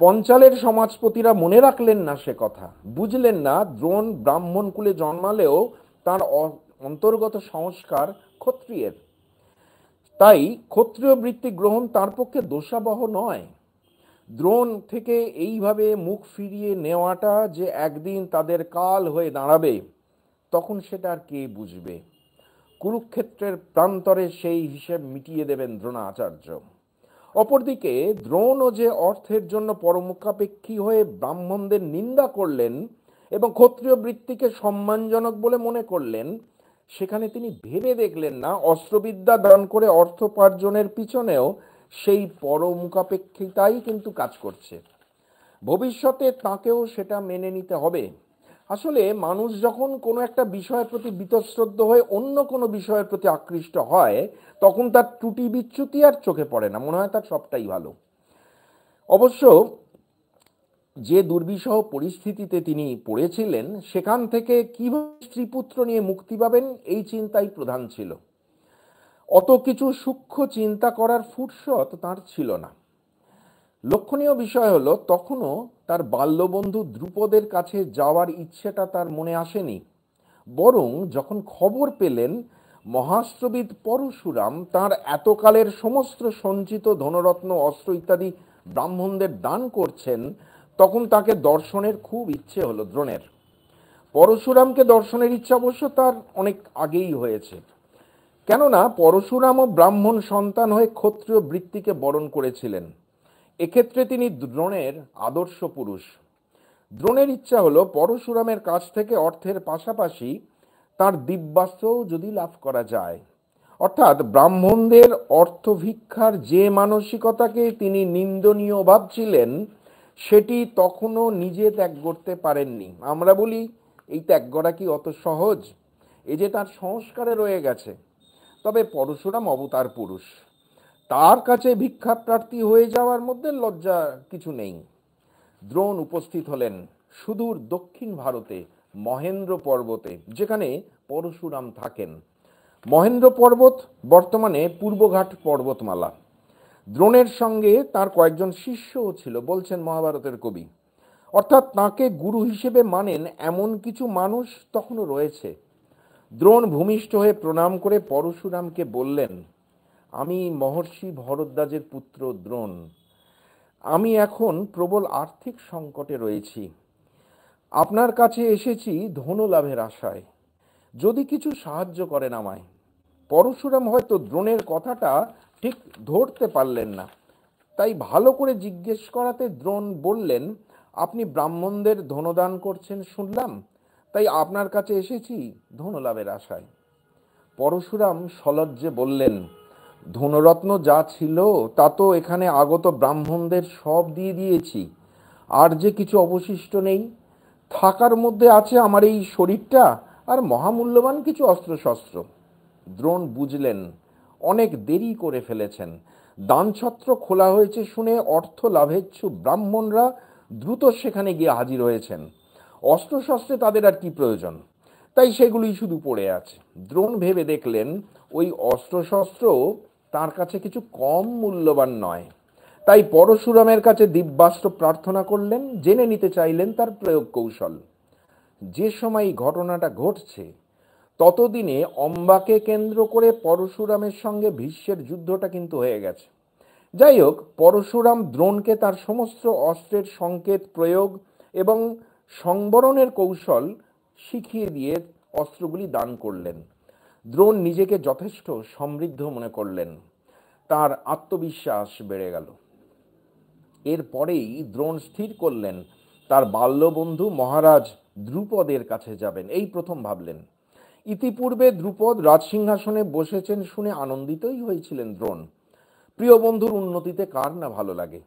পঞ্চালের সমাজপতিরা মনে রাখলেন না সে কথা, বুঝলেন না দ্রোণ ব্রাহ্মণ কুলে জন্মালেও তার অন্তর্গত সংস্কার ক্ষত্রিয়ের। তাই ক্ষত্রিয় বৃত্তি গ্রহণ তার পক্ষে দোষাবহ নয়। দ্রোণ থেকে এইভাবে মুখ ফিরিয়ে নেওয়াটা যে একদিন তাদের কাল হয়ে দাঁড়াবে, তখন সেটা আর কে বুঝবে? কুরুক্ষেত্রের প্রান্তরে সেই হিসেব মিটিয়ে দেবেন দ্রোণাচার্য। অপরদিকে দ্রোণও যে অর্থের জন্য পরমুখাপেক্ষী হয়ে ব্রাহ্মণদের নিন্দা করলেন এবং ক্ষত্রিয় বৃত্তিকে সম্মানজনক বলে মনে করলেন, সেখানে তিনি ভেবে দেখলেন না অস্ত্রবিদ্যা দান করে অর্থোপার্জনের পিছনেও সেই পরমুখাপেক্ষিতাই কিন্তু কাজ করছে। ভবিষ্যতে তাকেও সেটা মেনে নিতে হবে। আসলে মানুষ যখন কোনো একটা বিষয়ের প্রতি বীতশ্রদ্ধ হয়ে অন্য কোনো বিষয়ের প্রতি আকৃষ্ট হয়, তখন তার ত্রুটি বিচ্যুতি আর চোখে পড়ে না, মনে হয় তার সবটাই ভালো। অবশ্য যে দুর্বিষহ পরিস্থিতিতে তিনি পড়েছিলেন, সেখান থেকে কিভাবে স্ত্রীপুত্র নিয়ে মুক্তি পাবেন এই চিন্তাই প্রধান ছিল। অত কিছু সূক্ষ্ম চিন্তা করার ফুরসত তার ছিল না। লক্ষণীয় বিষয় হলো, তখনও তার বাল্যবন্ধু দ্রুপদের কাছে যাওয়ার ইচ্ছেটা তার মনে আসেনি। বরং যখন খবর পেলেন মহাস্ত্রবিদ পরশুরাম তার এতকালের সমস্ত সঞ্চিত ধনরত্ন অস্ত্র ইত্যাদি ব্রাহ্মণদের দান করছেন, তখন তাকে দর্শনের খুব ইচ্ছে হলো দ্রোণের। পরশুরামকে দর্শনের ইচ্ছা অবশ্য তার অনেক আগেই হয়েছে, কেননা পরশুরামও ব্রাহ্মণ সন্তান হয়ে ক্ষত্রিয় বৃত্তিকে বরণ করেছিলেন। এক্ষেত্রে তিনি দ্রোণের আদর্শ পুরুষ। দ্রোণের ইচ্ছা হলো পরশুরামের কাছ থেকে অর্থের পাশাপাশি তার দিব্যাস্ত্রও যদি লাভ করা যায়। অর্থাৎ ব্রাহ্মণদের অর্থভিক্ষার যে মানসিকতাকে তিনি নিন্দনীয় ভাবছিলেন, সেটি তখনও নিজে ত্যাগ করতে পারেননি। আমরা বলি, এই ত্যাগ করা কি অত সহজ? এই যে তার সংস্কারে রয়ে গেছে। তবে পরশুরাম অবতার পুরুষ, তার কাছে ভিক্ষা প্রার্থী হয়ে যাওয়ার মধ্যে লজ্জা কিছু নেই। দ্রোণ উপস্থিত হলেন সুদূর দক্ষিণ ভারতে মহেন্দ্র পর্বতে, যেখানে পরশুরাম থাকেন। মহেন্দ্র পর্বত বর্তমানে পূর্বঘাট পর্বতমালা। দ্রোণের সঙ্গে তার কয়েকজন শিষ্যও ছিল, বলছেন মহাভারতের কবি। অর্থাৎ তাকে গুরু হিসেবে মানেন এমন কিছু মানুষ তখনও রয়েছে। দ্রোণ ভূমিষ্ঠ হয়ে প্রণাম করে পরশুরামকে বললেন, আমি মহর্ষি ভরদ্বাজের পুত্র দ্রোণ। আমি এখন প্রবল আর্থিক সংকটে রয়েছি। আপনার কাছে এসেছি ধনলাভের আশায়, যদি কিছু সাহায্য করেন আমায়। পরশুরাম হয়তো দ্রোণের কথাটা ঠিক ধরতে পারলেন না, তাই ভালো করে জিজ্ঞেস করাতে দ্রোণ বললেন, আপনি ব্রাহ্মণদের ধনদান করছেন শুনলাম, তাই আপনার কাছে এসেছি ধনলাভের আশায়। পরশুরাম সলজ্জে বললেন, ধনরত্ন যা ছিল তা তো এখানে আগত ব্রাহ্মণদের সব দিয়ে দিয়েছি, আর যে কিছু অবশিষ্ট নেই। থাকার মধ্যে আছে আমার এই শরীরটা আর মহামূল্যবান কিছু অস্ত্রশস্ত্র। দ্রোণ বুঝলেন অনেক দেরি করে ফেলেছেন। দানছত্র খোলা হয়েছে শুনে অর্থ লাভেচ্ছু ব্রাহ্মণরা দ্রুত সেখানে গিয়ে হাজির হয়েছেন। অস্ত্রশস্ত্রে তাদের আর কি প্রয়োজন, তাই সেগুলি শুধু পড়ে আছে। দ্রোণ ভেবে দেখলেন ওই অস্ত্রশস্ত্র তার কাছে কিছু কম মূল্যবান নয়। তাই পরশুরামের কাছে দিব্যাস্ত্র প্রার্থনা করলেন, জেনে নিতে চাইলেন তার প্রয়োগ কৌশল। যে সময় ঘটনাটা ঘটছে ততদিনে অম্বাকে কেন্দ্র করে পরশুরামের সঙ্গে ভীষ্মের যুদ্ধটা কিন্তু হয়ে গেছে। যাই হোক, পরশুরাম দ্রোণকে তার সমস্ত অস্ত্রের সংকেত, প্রয়োগ এবং সংবরণের কৌশল শিখিয়ে দিয়ে অস্ত্রগুলি দান করলেন। দ্রোণ নিজেকে যথেষ্ট সমৃদ্ধ মনে করলেন, তার আত্মবিশ্বাস বেড়ে গেল। এরপরেই দ্রোণ স্থির করলেন তার বাল্যবন্ধু মহারাজ দ্রুপদের কাছে যাবেন। এই প্রথম ভাবলেন। ইতিপূর্বে দ্রুপদ রাজসিংহাসনে বসেছেন শুনে আনন্দিতই হয়েছিলেন দ্রোণ। প্রিয় বন্ধুর উন্নতিতে কার না ভালো লাগে,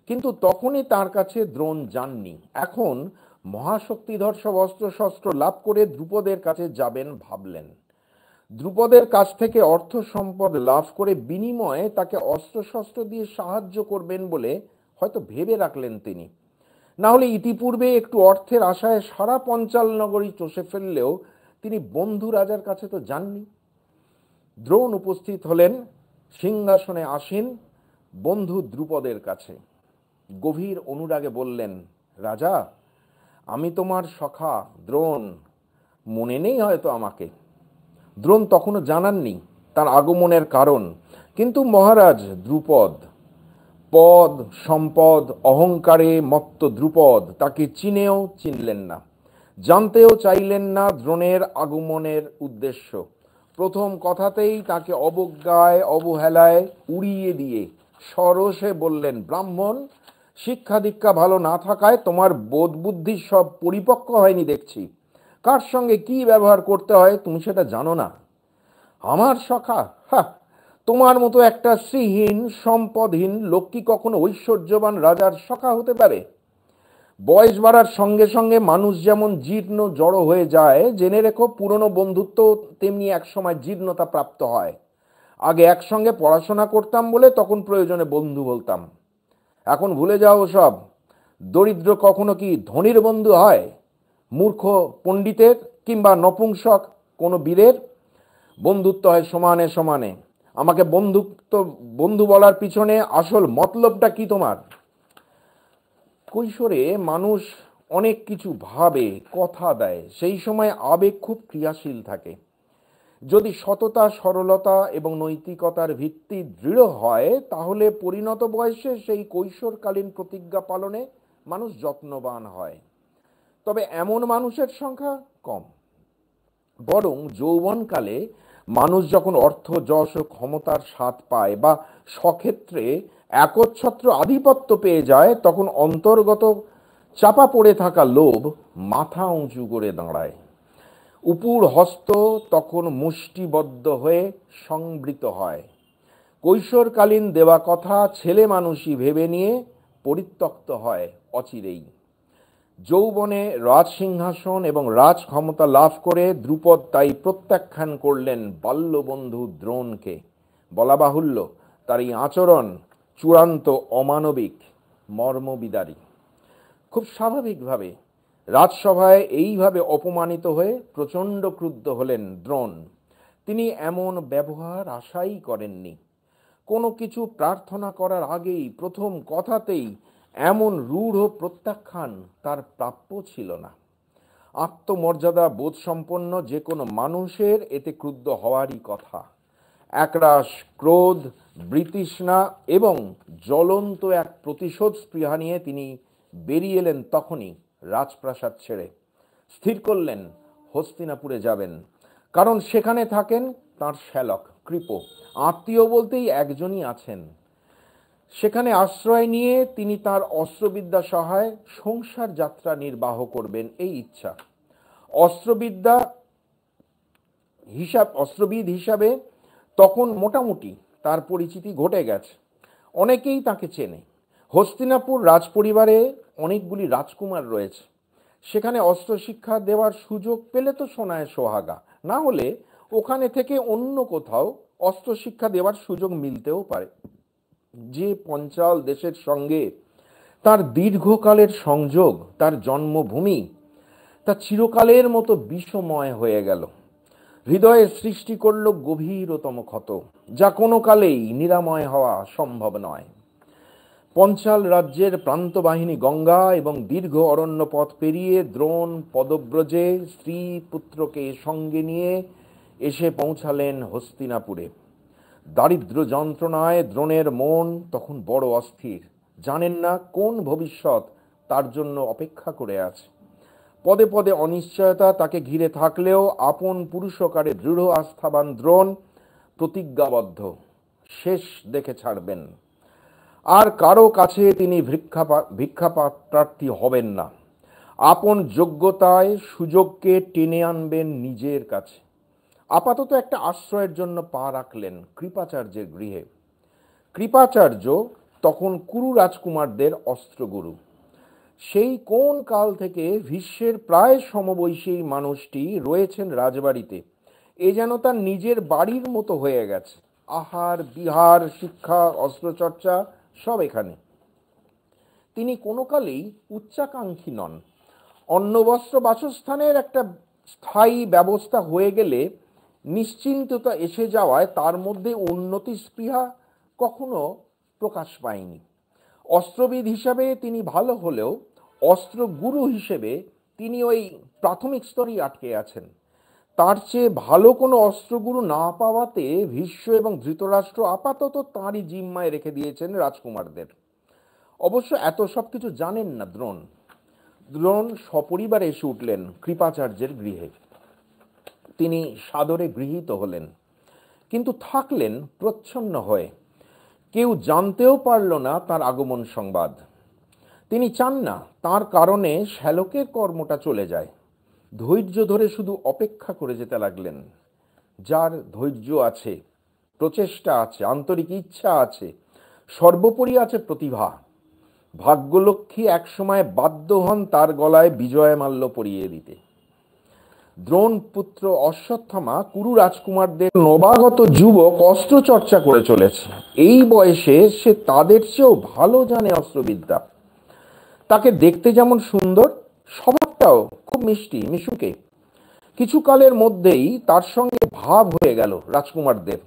কিন্তু তখনই তার কাছে দ্রোণ যাননি। এখন মহাশক্তিধর সব অস্ত্রশস্ত্র লাভ করে দ্রুপদের কাছে যাবেন ভাবলেন। দ্রুপদের কাছ থেকে অর্থ সম্পদ লাভ করে বিনিময়ে তাকে অস্ত্রশস্ত্র দিয়ে সাহায্য করবেন বলে হয়তো ভেবে রাখলেন তিনি। না হলে ইতিপূর্বে একটু অর্থের আশায় সারা পঞ্চাল নগরী চষে ফেললেও তিনি বন্ধু রাজার কাছে তো যাননি। দ্রোণ উপস্থিত হলেন সিংহাসনে আসীন বন্ধু দ্রুপদের কাছে। গভীর অনুরাগে বললেন, রাজা, আমি তোমার সখা দ্রোণ, মনে নেই হয়তো আমাকে। দ্রোণ তখনও জানাননি তার আগমনের কারণ, কিন্তু মহারাজ দ্রুপদ, পদ সম্পদ অহংকারে মত্ত দ্রুপদ তাকে চিনেও চিনলেন না, জানতেও চাইলেন না দ্রোণের আগমনের উদ্দেশ্য। প্রথম কথাতেই তাকে অবজ্ঞায় অবহেলায় উড়িয়ে দিয়ে সরসে বললেন, ব্রাহ্মণ, শিক্ষা দীক্ষা ভালো না থাকায় তোমার বোধ বুদ্ধি সব পরিপক্ক হয়নি দেখছি। কার সঙ্গে কি ব্যবহার করতে হয় তুমি সেটা জানো না। আমার সখা, হা, তোমার মতো একটা শ্রীহীন সম্পদহীন লোক কি কখনো ঐশ্বর্যবান রাজার সখা হতে পারে? বয়স বাড়ার সঙ্গে সঙ্গে মানুষ যেমন জীর্ণ জড়ো হয়ে যায়, জেনে রেখো পুরনো বন্ধুত্ব তেমনি একসময় জীর্ণতা প্রাপ্ত হয়। আগে একসঙ্গে পড়াশোনা করতাম বলে তখন প্রয়োজনে বন্ধু বলতাম, এখন ভুলে যাও সব। দরিদ্র কখনো কি ধনীর বন্ধু হয়? মূর্খ পণ্ডিতের কিংবা নপুংসক কোনো বীরের বন্ধুত্ব হয় সমানে সমানে। আমাকে বন্ধু বলার পিছনে আসল মতলবটা কি তোমার? কৈশোরে মানুষ অনেক কিছু ভাবে, কথা দেয়, সেই সময় আবেগ খুব ক্রিয়াশীল থাকে। যদি সততা, সরলতা এবং নৈতিকতার ভিত্তি দৃঢ় হয়, তাহলে পরিণত বয়সে সেই কৈশোরকালীন প্রতিজ্ঞা পালনে মানুষ যত্নবান হয়। তবে এমন মানুষের সংখ্যা কম। বরং যৌবনকালে মানুষ যখন অর্থ, যশ ও ক্ষমতার স্বাদ পায় বা সক্ষেত্রে একচ্ছত্র আধিপত্য পেয়ে যায়, তখন অন্তর্গত চাপা পড়ে থাকা লোভ মাথা উঁচু করে দাঁড়ায়। উপুর হস্ত তখন মুষ্টিবদ্ধ হয়ে সংবৃত হয়। কৈশোরকালীন দেওয়া কথা ছেলে মানুষই ভেবে নিয়ে পরিত্যক্ত হয় অচিরেই। যৌবনে রাজসিংহাসন এবং রাজ ক্ষমতা লাভ করে দ্রুপদ তাই প্রত্যাখ্যান করলেন বাল্যবন্ধু দ্রোণকে। বলা বাহুল্য, তার এই আচরণ চূড়ান্ত অমানবিক, মর্মবিদারী। খুব স্বাভাবিকভাবে রাজসভায় এইভাবে অপমানিত হয়ে প্রচণ্ড ক্রুদ্ধ হলেন দ্রোণ। তিনি এমন ব্যবহার আশাই করেননি। কোনো কিছু প্রার্থনা করার আগেই প্রথম কথাতেই এমন রূঢ় প্রত্যাখ্যান তার প্রাপ্য ছিল না। আত্মমর্যাদা বোধ সম্পন্ন যে কোনো মানুষের এতে ক্রুদ্ধ হওয়ারই কথা। একরাশ ক্রোধ, বৃতৃষ্ণা এবং জ্বলন্ত এক প্রতিশোধ স্পৃহা নিয়ে তিনি বেরিয়ে এলেন তখনই রাজপ্রাসাদ ছেড়ে। স্থির করলেন হস্তিনাপুরে যাবেন, কারণ সেখানে থাকেন তাঁর শ্যালক কৃপ। আত্মীয় বলতেই একজনই আছেন। সেখানে আশ্রয় নিয়ে তিনি তার অস্ত্রবিদ্যা সহায় সংসার যাত্রা নির্বাহ করবেন, এই ইচ্ছা। অস্ত্রবিদ হিসাবে তখন মোটামুটি তার পরিচিতি ঘটে গেছে, অনেকেই তাকে চেনে। হস্তিনাপুর রাজপরিবারে অনেকগুলি রাজকুমার রয়েছে। সেখানে অস্ত্র শিক্ষা দেওয়ার সুযোগ পেলে তো সোনায় সোহাগা, না হলে ওখানে থেকে অন্য কোথাও অস্ত্র শিক্ষা দেওয়ার সুযোগ মিলতেও পারে। যে পঞ্চাল দেশের সঙ্গে তার দীর্ঘকালের সংযোগ, তার জন্মভূমি, তা চিরকালের মতো বিষময় হয়ে গেল, হৃদয়ে সৃষ্টি করল গভীরতম ক্ষত, যা কোনো কালেই নিরাময় হওয়া সম্ভব নয়। পঞ্চাল রাজ্যের প্রান্ত বাহিনী গঙ্গা এবং দীর্ঘ অরণ্য পথ পেরিয়ে দ্রোণ পদব্রজে স্ত্রী পুত্রকে সঙ্গে নিয়ে এসে পৌঁছালেন হস্তিনাপুরে। দারিদ্র যন্ত্রণায় দ্রোণের মন তখন বড় অস্থির, জানেন না কোন ভবিষ্যৎ তার জন্য অপেক্ষা করে আছে। পদে পদে অনিশ্চয়তা তাকে ঘিরে থাকলেও আপন পুরুষকারে দৃঢ় আস্থাবান দ্রোণ প্রতিজ্ঞাবদ্ধ, শেষ দেখে ছাড়বেন। আর কারো কাছে তিনি ভিক্ষা প্রার্থী হবেন না, আপন যোগ্যতায় সুযোগকে টেনে আনবেন নিজের কাছে। আপাতত একটা আশ্রয়ের জন্য পা রাখলেন কৃপাচার্যের গৃহে। কৃপাচার্য তখন কুরু রাজকুমারদের অস্ত্রগুরু। সেই কোন কাল থেকে ভীষ্মের প্রায় সমবয়সী মানুষটি রয়েছেন রাজবাড়িতে, এ যেন তার নিজের বাড়ির মতো হয়ে গেছে। আহার বিহার শিক্ষা অস্ত্রচর্চা সব এখানে। তিনি কোনো কালেই উচ্চাকাঙ্ক্ষী নন। অন্ন বস্ত্র বাসস্থানের একটা স্থায়ী ব্যবস্থা হয়ে গেলে নিশ্চিন্ততা এসে যাওয়ায় তার মধ্যে উন্নতি স্পৃহা কখনো প্রকাশ পায়নি। অস্ত্রবিদ হিসাবে তিনি ভালো হলেও অস্ত্রগুরু হিসেবে তিনি ওই প্রাথমিক স্তরেই আটকে আছেন। তার চেয়ে ভালো কোনো অস্ত্রগুরু না পাওয়াতে ভীষ্ম এবং ধৃতরাষ্ট্র আপাতত তাঁরই জিম্মায় রেখে দিয়েছেন রাজকুমারদের। অবশ্য এত সব কিছু জানেন না দ্রোণ। দ্রোণ সপরিবারে এসে উঠলেন কৃপাচার্যের গৃহে। তিনি সাদরে গৃহীত হলেন, কিন্তু থাকলেন প্রচ্ছন্ন হয়ে। কেউ জানতেও পারল না তার আগমন সংবাদ। তিনি চান না তার কারণে শ্যালকের কর্মটা চলে যায়। ধৈর্য ধরে শুধু অপেক্ষা করে যেতে লাগলেন। যার ধৈর্য আছে, প্রচেষ্টা আছে, আন্তরিক ইচ্ছা আছে, সর্বোপরি আছে প্রতিভা, ভাগ্যলক্ষ্মী একসময় বাধ্য হন তার গলায় বিজয় মাল্য পরিয়ে দিতে। দ্রোণ পুত্র অশ্বত্থামা কুরু রাজকুমারদের নবাগত যুবক অস্ত্রচর্চা করে চলেছে। এই বয়সে সে তাদের চেয়েও ভালো জানে অস্ত্রবিদ্যা। তাকে দেখতে যেমন সুন্দর, স্বভাবটাও খুব মিষ্টি মিশুকে। কিছু কালের মধ্যেই তার সঙ্গে ভাব হয়ে গেল রাজকুমারদের।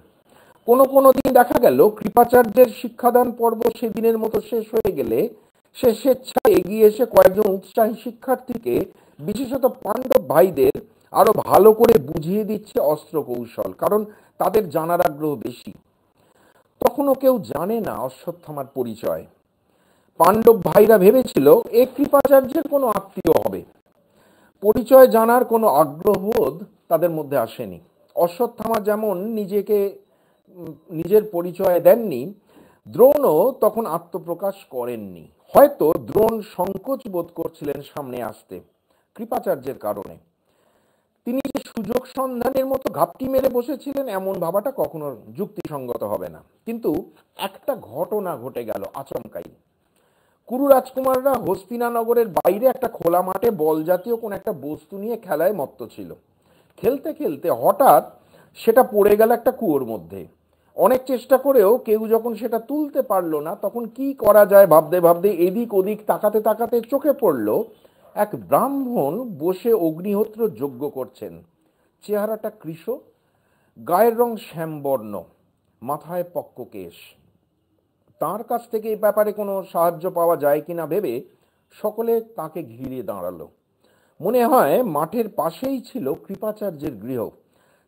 কোনো দিন দেখা গেল কৃপাচার্যের শিক্ষাদান পর্ব সেদিনের মতো শেষ হয়ে গেলে সে স্বেচ্ছায় এগিয়ে এসে কয়েকজন উৎসাহী শিক্ষার্থীকে, বিশেষত পাণ্ডব ভাইদের, আরো ভালো করে বুঝিয়ে দিচ্ছে অস্ত্র কৌশল, কারণ তাদের জানার আগ্রহ বেশি। তখনও কেউ জানে না অশ্বত্থামার পরিচয়। পাণ্ডব ভাইরা ভেবেছিল এ কৃপাচার্যের কোনো আত্মীয় হবে। পরিচয় জানার কোনো আগ্রহবোধ তাদের মধ্যে আসেনি। অশ্বত্থামা যেমন নিজের পরিচয় দেননি, দ্রোণও তখন আত্মপ্রকাশ করেননি। হয়তো দ্রোণ সংকোচ বোধ করছিলেন সামনে আসতে কৃপাচার্যের কারণে। তিনি যে সুযোগ সন্ধানের মতো ঘাপটি মেরে বসেছিলেন এমন ভাবাটা কখনো যুক্তিসঙ্গত হবে না। কিন্তু একটা ঘটনা ঘটে গেল আচমকাই। কুরু রাজকুমাররা হস্তিনানগরের বাইরে একটা খোলা মাঠে বল জাতীয় কোন একটা বস্তু নিয়ে খেলায় মত্ত ছিল। খেলতে খেলতে হঠাৎ সেটা পড়ে গেল একটা কুয়োর মধ্যে। অনেক চেষ্টা করেও কেউ যখন সেটা তুলতে পারলো না, তখন কি করা যায় ভাবতে ভাবতে এদিক ওদিক তাকাতে তাকাতে চোখে পড়ল এক ব্রাহ্মণ বসে অগ্নিহোত্র যজ্ঞ করছেন। চেহারাটা কৃশ, গায়ের রং শ্যামবর্ণ, মাথায় পক্ক কেশ। তার কাছ থেকে এই ব্যাপারে কোনো সাহায্য পাওয়া যায় কিনা ভেবে সকলে তাকে ঘিরে দাঁড়ালো। মনে হয় মাঠের পাশেই ছিল কৃপাচার্যের গৃহ।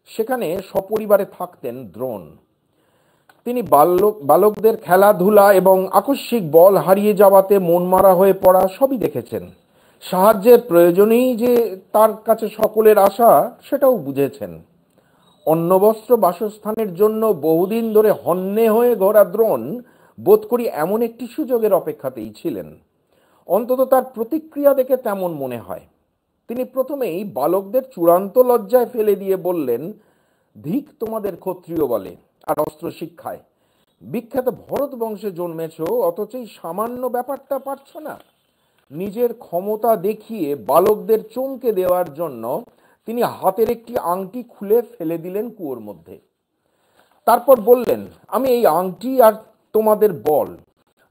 সেখানে সপরিবারে থাকতেন দ্রোণ। তিনি বালকদের খেলাধুলা এবং আকস্মিক বল হারিয়ে যাওয়াতে মনমারা হয়ে পড়া সবই দেখেছেন। সাহায্যের প্রয়োজনেই যে তার কাছে সকলের আশা, সেটাও বুঝেছেন। অন্নবস্ত্র বাসস্থানের জন্য বহুদিন ধরে হন্যে হয়ে ঘোরা দ্রোণ বোধ করি এমন একটি সুযোগের অপেক্ষাতেই ছিলেন। অন্তত তার প্রতিক্রিয়া দেখে তেমন মনে হয়। তিনি প্রথমেই বালকদের চূড়ান্ত লজ্জায় ফেলে দিয়ে বললেন, ধিক তোমাদের ক্ষত্রিয় বলে আর অস্ত্র শিক্ষায়। বিখ্যাত ভরত বংশে জন্মেছ, অথচ এই সামান্য ব্যাপারটা পারছ না। নিজের ক্ষমতা দেখিয়ে বালকদের চমকে দেওয়ার জন্য তিনি হাতের একটি আংটি খুলে ফেলে দিলেন কুয়োর মধ্যে। তারপর বললেন, আমি এই আংটি আর তোমাদের বল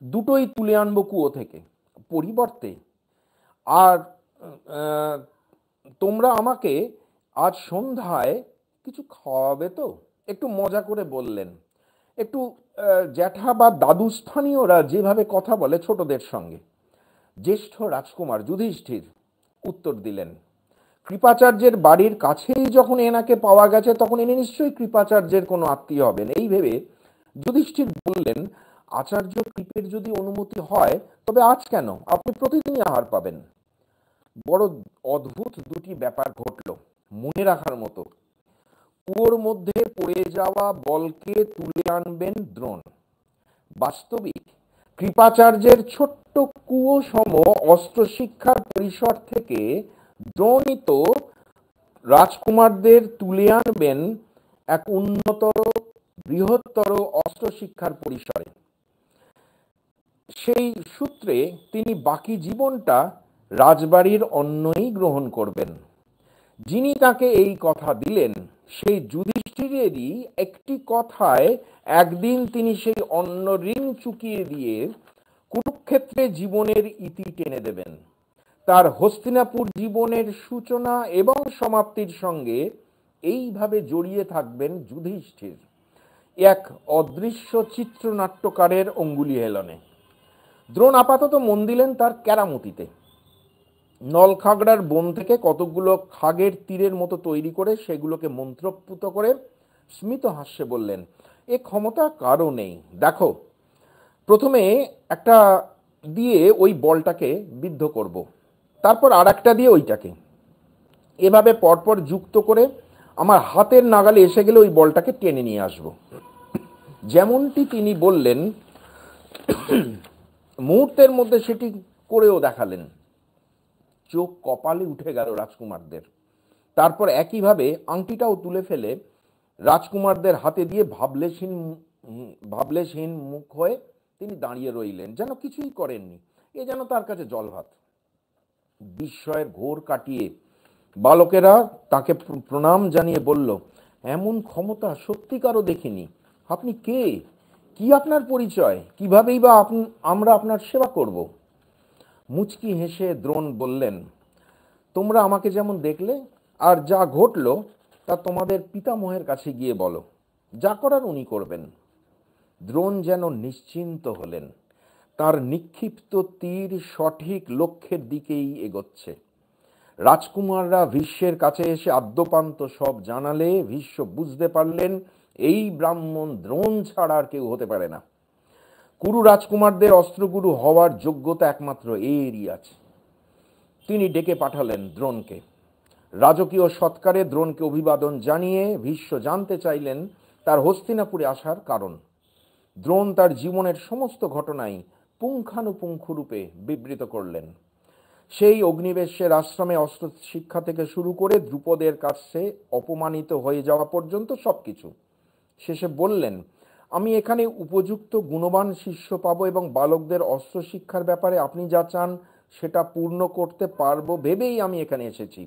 দুটোই তুলে আনবো কুয়ো থেকে, পরিবর্তে আর তোমরা আমাকে আজ সন্ধ্যায় কিছু খাওয়াবে তো? একটু মজা করে বললেন। একটু জ্যাঠা বা দাদু স্থানীয়রা যেভাবে কথা বলে ছোটদের সঙ্গে। জ্যেষ্ঠ রাজকুমার যুধিষ্ঠির উত্তর দিলেন, কৃপাচার্যের বাড়ির কাছেই যখন এনাকে পাওয়া গেছে তখন ইনি নিশ্চয়ই কৃপাচার্যের কোনো আত্মীয় হবেন। এই ভেবে যুধিষ্ঠির বললেন, আচার্য কৃপের যদি অনুমতি হয় তবে আজ কেন, আপনি প্রতিদিনই আহার পাবেন। বড় অদ্ভুত দুটি ব্যাপার ঘটল, মনে রাখার মতো। কুয়োর মধ্যে পড়ে যাওয়া বলকে তুলে আনবেন দ্রোণ। বাস্তবিক কৃপাচার্যের ছোট্ট কুয়ো সম অস্ত্র শিক্ষার পরিসর থেকে দ্রোণই তো রাজকুমারদের তুলে আনবেন এক উন্নতর বৃহত্তর অস্ত্র শিক্ষার পরিসরে। সেই সূত্রে তিনি বাকি জীবনটা রাজবাড়ির অন্নই গ্রহণ করবেন। যিনি তাকে এই কথা দিলেন সেই যুধিষ্ঠিরেরই একটি কথায় একদিন তিনি সেই অন্ন ঋণ চুকিয়ে দিয়ে কুরুক্ষেত্রে জীবনের ইতি টেনে দেবেন। তার হস্তিনাপুর জীবনের সূচনা এবং সমাপ্তির সঙ্গে এইভাবে জড়িয়ে থাকবেন যুধিষ্ঠির, এক অদৃশ্য চিত্রনাট্যকারের অঙ্গুলি হেলনে। দ্রোণ আপাতত মন দিলেন তার কেরামতিতে। নলখাগড়ার বন থেকে কতকগুলো খাগের তীরের মতো তৈরি করে সেগুলোকে মন্ত্রপুত করে স্মিত হাস্যে বললেন, এ ক্ষমতা কারও নেই। দেখো, প্রথমে একটা দিয়ে ওই বলটাকে বিদ্ধ করব, তারপর আর একটা দিয়ে ওইটাকে, এভাবে পরপর যুক্ত করে আমার হাতের নাগালে এসে গেলে ওই বলটাকে টেনে নিয়ে আসব। যেমনটি তিনি বললেন মুহূর্তের মধ্যে সেটি করেও দেখালেন। চোখ কপালে উঠে গেল রাজকুমারদের। তারপর একইভাবে আংটিটাও তুলে ফেলে রাজকুমারদের হাতে দিয়ে ভাবলেশহীন মুখ হয়ে তিনি দাঁড়িয়ে রইলেন, যেন কিছুই করেননি। এ যেন তার কাছে জলভাত। বিস্ময়ের ঘোর কাটিয়ে বালকেরা তাকে প্রণাম জানিয়ে বলল, এমন ক্ষমতা সত্যিকারও দেখিনি। আপনি কে? কি আপনার পরিচয়? কিভাবেই বা আমরা আপনার সেবা করব? মুচকি হেসে দ্রোণ বললেন, তোমরা আমাকে যেমন দেখলে আর যা ঘটল তা তোমাদের পিতামহের কাছে গিয়ে বলো, যা করার উনি করবেন। দ্রোণ যেন নিশ্চিন্ত হলেন। তার নিক্ষিপ্ত তীর সঠিক লক্ষ্যের দিকেই এগোচ্ছে। রাজকুমাররা ভীষ্মের কাছে এসে আদ্যপান্ত সব জানালে ভীষ্ম বুঝতে পারলেন এই ব্রাহ্মণ দ্রোণ ছাড়া আর কেউ হতে পারে না। কুরু রাজকুমারদের অস্ত্রগুরু হওয়ার যোগ্যতা একমাত্র এরই আছে। তিনি ডেকে পাঠালেন দ্রোণকে। রাজকীয় সৎকারে দ্রোণকে অভিবাদন জানিয়ে ভীষ্ম জানতে চাইলেন তার হস্তিনাপুরে আসার কারণ। দ্রোণ তার জীবনের সমস্ত ঘটনাই পুঙ্খানুপুঙ্খ রূপে বিবৃত করলেন। সেই অগ্নিবেশের আশ্রমে অস্ত্র শিক্ষা থেকে শুরু করে দ্রুপদের কাছে অপমানিত হয়ে যাওয়া পর্যন্ত সবকিছু। শেষে বললেন, আমি এখানে উপযুক্ত গুণবান শিষ্য পাবো এবং বালকদের অস্ত্র শিক্ষার ব্যাপারে আপনি যা চান সেটা পূর্ণ করতে পারবো ভেবেই আমি এখানে এসেছি।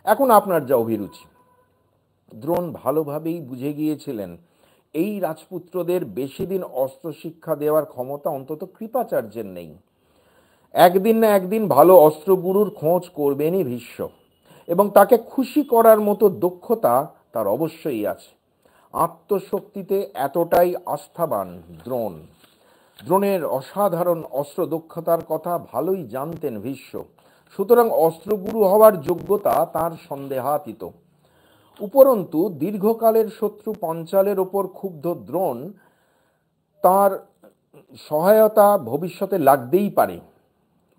এখন আপনার যা অভিরুচি। দ্রোণ ভালোভাবেই বুঝে গিয়েছিলেন এই রাজপুত্রদের বেশি দিন অস্ত্র শিক্ষা দেওয়ার ক্ষমতা অন্তত কৃপাচার্যের নেই। একদিন না একদিন ভালো অস্ত্রগুরুর খোঁজ করবেনই ভীষ্ম, এবং তাকে খুশি করার মতো দক্ষতা তার অবশ্যই আছে। আত্মশক্তিতে এতটাই আস্থাবান দ্রোণ। দ্রোণের অসাধারণ অস্ত্র দক্ষতার কথা ভালোই জানতেন ভীষ্ম, সুতরাং অস্ত্রগুরু হওয়ার যোগ্যতা তার সন্দেহাতীত। উপরন্তু দীর্ঘকালের শত্রু পঞ্চালের ওপর ক্ষুব্ধ দ্রোণ তার সহায়তা ভবিষ্যতে লাগতেই পারে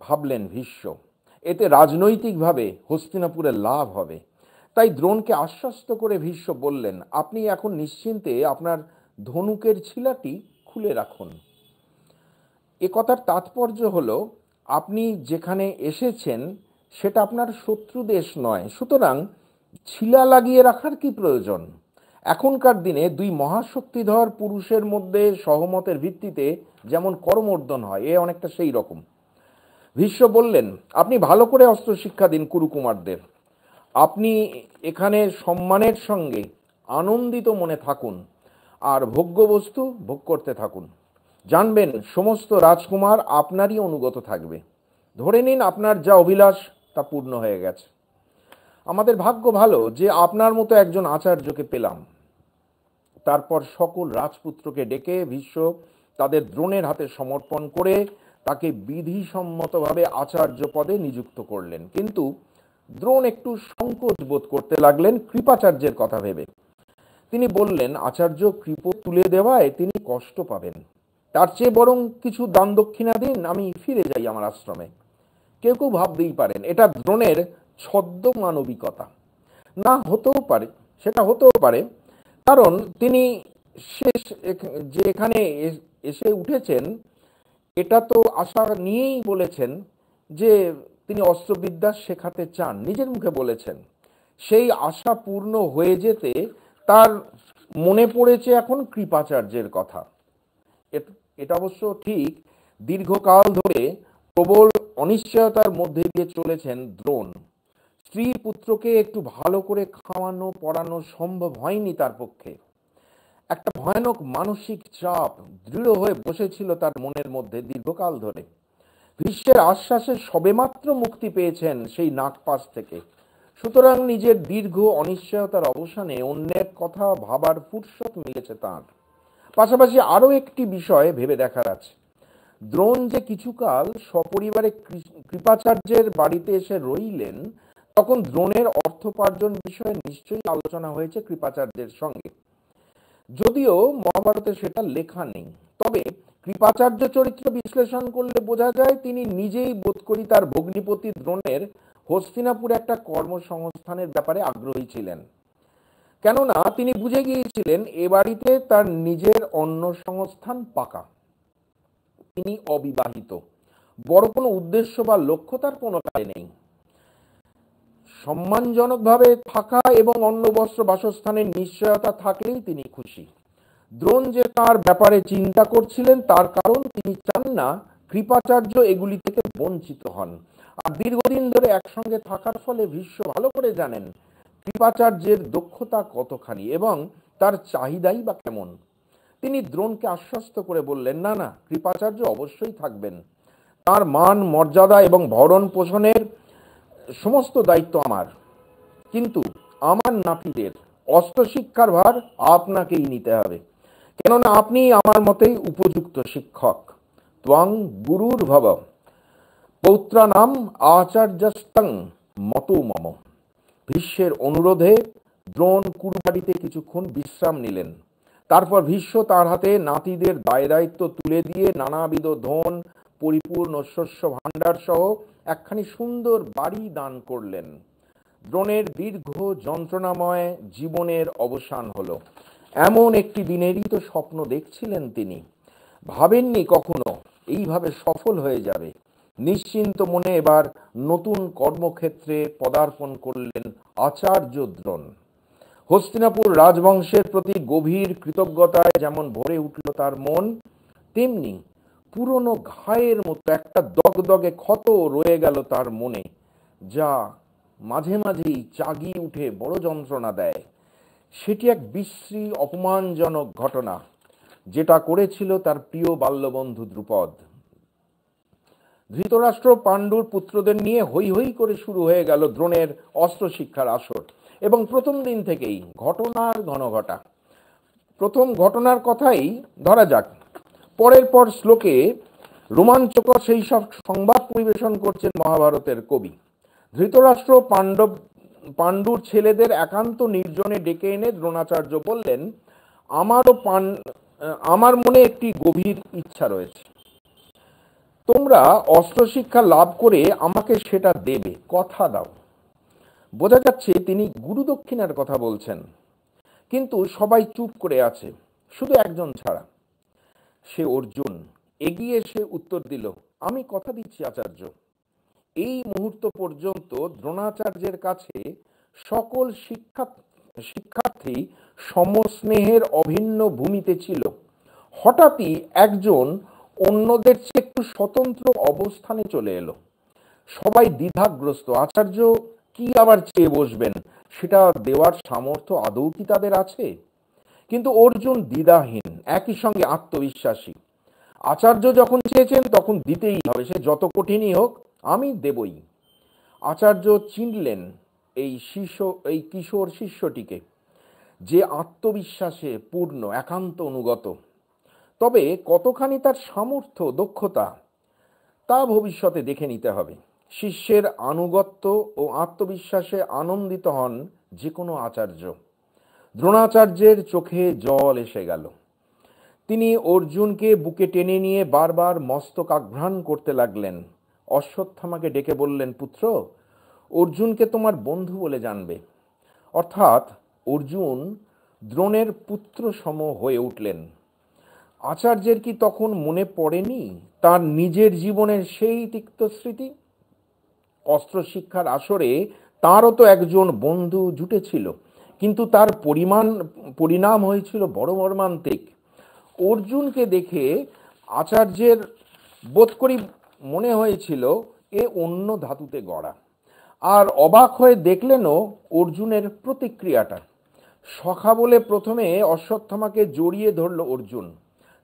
ভাবলেন ভীষ্ম। এতে রাজনৈতিকভাবে হস্তিনাপুরের লাভ হবে। তাই দ্রোণকে আশ্বস্ত করে ভীষ্ম বললেন, আপনি এখন নিশ্চিন্তে আপনার ধনুকের ছিলাটি খুলে রাখুন। এ কথার তাৎপর্য হলো, আপনি যেখানে এসেছেন সেটা আপনার শত্রু দেশ নয়, সুতরাং ছিলা লাগিয়ে রাখার কি প্রয়োজন? এখনকার দিনে দুই মহাশক্তিধর পুরুষের মধ্যে সহমতের ভিত্তিতে যেমন করমর্দন হয়, এ অনেকটা সেই রকম। ভীষ্ম বললেন, আপনি ভালো করে অস্ত্র শিক্ষা দিন কুরুকুমারদের। আপনি এখানে সম্মানের সঙ্গে আনন্দিত মনে থাকুন। আর ভোগ্য বস্তু ভোগ করতে থাকুন। জানবেন সমস্ত রাজকুমার আপনারই অনুগত থাকবে। ধরে নিন আপনার যা অভিলাষ তা পূর্ণ হয়ে গেছে। আমাদের ভাগ্য ভালো যে আপনার মতো একজন আচার্যকে পেলাম। তারপর সকল রাজপুত্রকে ডেকে ভীষ্ম তাদের দ্রোণের হাতে সমর্পণ করে তাকে বিধিসম্মতভাবে আচার্য পদে নিযুক্ত করলেন। কিন্তু দ্রোণ একটু সংকোচ বোধ করতে লাগলেন কৃপাচার্যের কথা ভেবে। তিনি বললেন, আচার্য কৃপ তুলে দেওয়ায় তিনি কষ্ট পাবেন, তার চেয়ে বরং কিছু দান দক্ষিণা দিন, আমি ফিরে যাই আমার আশ্রমে। কেউ কেউ ভাবতেই পারেন এটা দ্রোণের ছদ্ম মানবিকতা। না, হতেও পারে, সেটা হতেও পারে, কারণ তিনি শেষ যে এখানে এসে উঠেছেন এটা তো আশা নিয়েই বলেছেন যে তিনি অস্ত্রবিদ্যা শেখাতে চান, নিজের মুখে বলেছেন। সেই আশা পূর্ণ হয়ে যেতে তার মনে পড়েছে এখন কৃপাচার্যের কথা। এটা অবশ্য ঠিক, দীর্ঘকাল ধরে প্রবল অনিশ্চয়তার মধ্যে দিয়ে চলেছেন দ্রোণ। স্ত্রী পুত্রকে একটু ভালো করে খাওয়ানো পড়ানো সম্ভব হয়নি তার পক্ষে। একটা ভয়ানক মানসিক চাপ দৃঢ় হয়ে বসেছিল তার মনের মধ্যে দীর্ঘকাল ধরে। ভীষ্মের আশ্বাসে সবেমাত্র মুক্তি পেয়েছেন সেই নাগপাশ থেকে। সুতরাং নিজের দীর্ঘ অনিশ্চয়তার অবসানে অন্যের কথা ভাবার ফুরসত মিলেছে তাঁর। পাশাপাশি আরো একটি বিষয় ভেবে দেখার আছে। দ্রোণ যে কিছুকাল সপরিবারে কৃপাচার্যের বাড়িতে এসে রইলেন, তখন দ্রোণের অর্থোপার্জন বিষয়ে নিশ্চয়ই আলোচনা হয়েছে কৃপাচার্যের সঙ্গে। যদিও মহাভারতে সেটা লেখা নেই, তবে কৃপাচার্য চরিত্র বিশ্লেষণ করলে বোঝা যায় তিনি নিজেই বোধ করি তার ভগ্নিপতি দ্রোণের হস্তিনাপুরে একটা কর্মসংস্থানের ব্যাপারে আগ্রহী ছিলেন। কেননা তিনি বুঝে গিয়েছিলেন এ বাড়িতে তার নিজের অন্ন সংস্থান পাকা। তিনি অবিবাহিত, বড় কোনো উদ্দেশ্য বা লক্ষ্য তার কোনো কাজে নেই। সম্মানজনকভাবে থাকা এবং অন্ন বস্ত্র বাসস্থানের নিশ্চয়তা থাকলেই তিনি খুশি। দ্রোণ যে তার ব্যাপারে চিন্তা করছিলেন তার কারণ তিনি চান না কৃপাচার্য এগুলি থেকে বঞ্চিত হন। আর দীর্ঘদিন ধরে একসঙ্গে থাকার ফলে ভীষ্ম ভালো করে জানেন কৃপাচার্যের দক্ষতা কতখানি এবং তার চাহিদাই বা কেমন। তিনি দ্রোণকে আশ্বস্ত করে বললেন, না না, কৃপাচার্য অবশ্যই থাকবেন। তার মান মর্যাদা এবং ভরণ পোষণের সমস্ত দায়িত্ব আমার, কিন্তু আমার নাতিদের অস্ত্র শিক্ষার ভার আপনাকেই নিতে হবে, কেননা আপনি আমার মতেই উপযুক্ত শিক্ষক। ত্বং গুরুর ভব পৌত্রানাম আচার্যস্তং মতো মম। ভীষ্মের অনুরোধে দ্রোণ কুরুবাড়িতে কিছুক্ষণ বিশ্রাম নিলেন। তারপর ভীষ্ম তার হাতে নাতিদের দায় দায়িত্ব তুলে দিয়ে নানাবিধ ধন, পরিপূর্ণ শস্য ভাণ্ডার সহ একখানি সুন্দর বাড়ি দান করলেন। দ্রোণের দীর্ঘ যন্ত্রণাময় জীবনের অবসান হলো। এমন একটি দিনেরই তো স্বপ্ন দেখছিলেন তিনি। ভাবেননি কখনো এইভাবে সফল হয়ে যাবে। নিশ্চিন্ত মনে এবার নতুন কর্মক্ষেত্রে পদার্পণ করলেন আচার্য দ্রোণ। হস্তিনাপুর রাজবংশের প্রতি গভীর কৃতজ্ঞতায় যেমন ভরে উঠল তার মন, তেমনি পুরনো ঘায়ের মতো একটা দগদগে ক্ষত রয়ে গেল তার মনে, যা মাঝে মাঝেই জাগিয়ে উঠে বড় যন্ত্রণা দেয়। সেটি এক বিশ্রী অপমানজনক ঘটনা, যেটা করেছিল তার প্রিয় বাল্যবন্ধু দ্রুপদ। ধৃতরাষ্ট্র পাণ্ডুর পুত্রদের নিয়ে হৈ হৈ করে শুরু হয়ে গেল দ্রোণের অস্ত্র শিক্ষার আসর, এবং প্রথম দিন থেকেই ঘটনার ঘনঘটা। প্রথম ঘটনার কথাই ধরা যাক। পরের পর শ্লোকে রোমাঞ্চকর সেই সব সংবাদ পরিবেশন করছেন মহাভারতের কবি। ধৃতরাষ্ট্র পাণ্ডুর ছেলেদের একান্ত নির্জনে ডেকে এনে দ্রোণাচার্য বললেন, আমার মনে একটি গভীর ইচ্ছা রয়েছে। তোমরা অস্ত্র শিক্ষা লাভ করে আমাকে সেটা দেবে, কথা দাও। বোঝা যাচ্ছে তিনি গুরুদক্ষিণার কথা বলছেন। কিন্তু সবাই চুপ করে আছে, শুধু একজন ছাড়া, সে অর্জুন। এগিয়ে এসে উত্তর দিল, আমি কথা দিচ্ছি আচার্য। এই মুহূর্ত পর্যন্ত দ্রোণাচার্যের কাছে সকল শিক্ষার্থী সমস্নেহের অভিন্ন ভূমিতে ছিল। হঠাৎই একজন অন্যদের চেয়ে একটু স্বতন্ত্র অবস্থানে চলে এলো। সবাই দ্বিধাগ্রস্ত। আচার্য কি আবার চেয়ে বসবেন, সেটা দেওয়ার সামর্থ্য আদৌ কি তাদের আছে? কিন্তু অর্জুন দ্বিধাহীন, একই সঙ্গে আত্মবিশ্বাসী। আচার্য যখন চেয়েছেন তখন দিতেই হবে, সে যত কঠিনই হোক, আমি দেবই। আচার্য চিনলেন এই কিশোর শিষ্যটিকে, যে আত্মবিশ্বাসে পূর্ণ, একান্ত অনুগত। তবে কতখানি তার সামর্থ্য, দক্ষতা, তা ভবিষ্যতে দেখে নিতে হবে। শিষ্যের আনুগত্য ও আত্মবিশ্বাসে আনন্দিত হন যে কোনো আচার্য। দ্রোণাচার্যের চোখে জল এসে গেল। তিনি অর্জুনকে বুকে টেনে নিয়ে বারবার মস্তক আঘ্রাণ করতে লাগলেন। অশ্বত্থামাকে ডেকে বললেন, পুত্র, অর্জুনকে তোমার বন্ধু বলে জানবে। অর্থাৎ অর্জুন দ্রোণের পুত্র সম হয়ে উঠলেন। আচার্যের কি তখন মনে পড়েনি তার নিজের জীবনের সেই তিক্ত স্মৃতি? অস্ত্র শিক্ষার আসরে তারও তো একজন বন্ধু জুটেছিল, কিন্তু তার পরিণাম হয়েছিল বড় মর্মান্তিক। অর্জুনকে দেখে আচার্যের বোধ করি মনে হয়েছিল এ অন্য ধাতুতে গড়া। আর অবাক হয়ে দেখলেনও অর্জুনের প্রতিক্রিয়াটা। সখা বলে প্রথমে অশ্বত্থামাকে জড়িয়ে ধরল অর্জুন।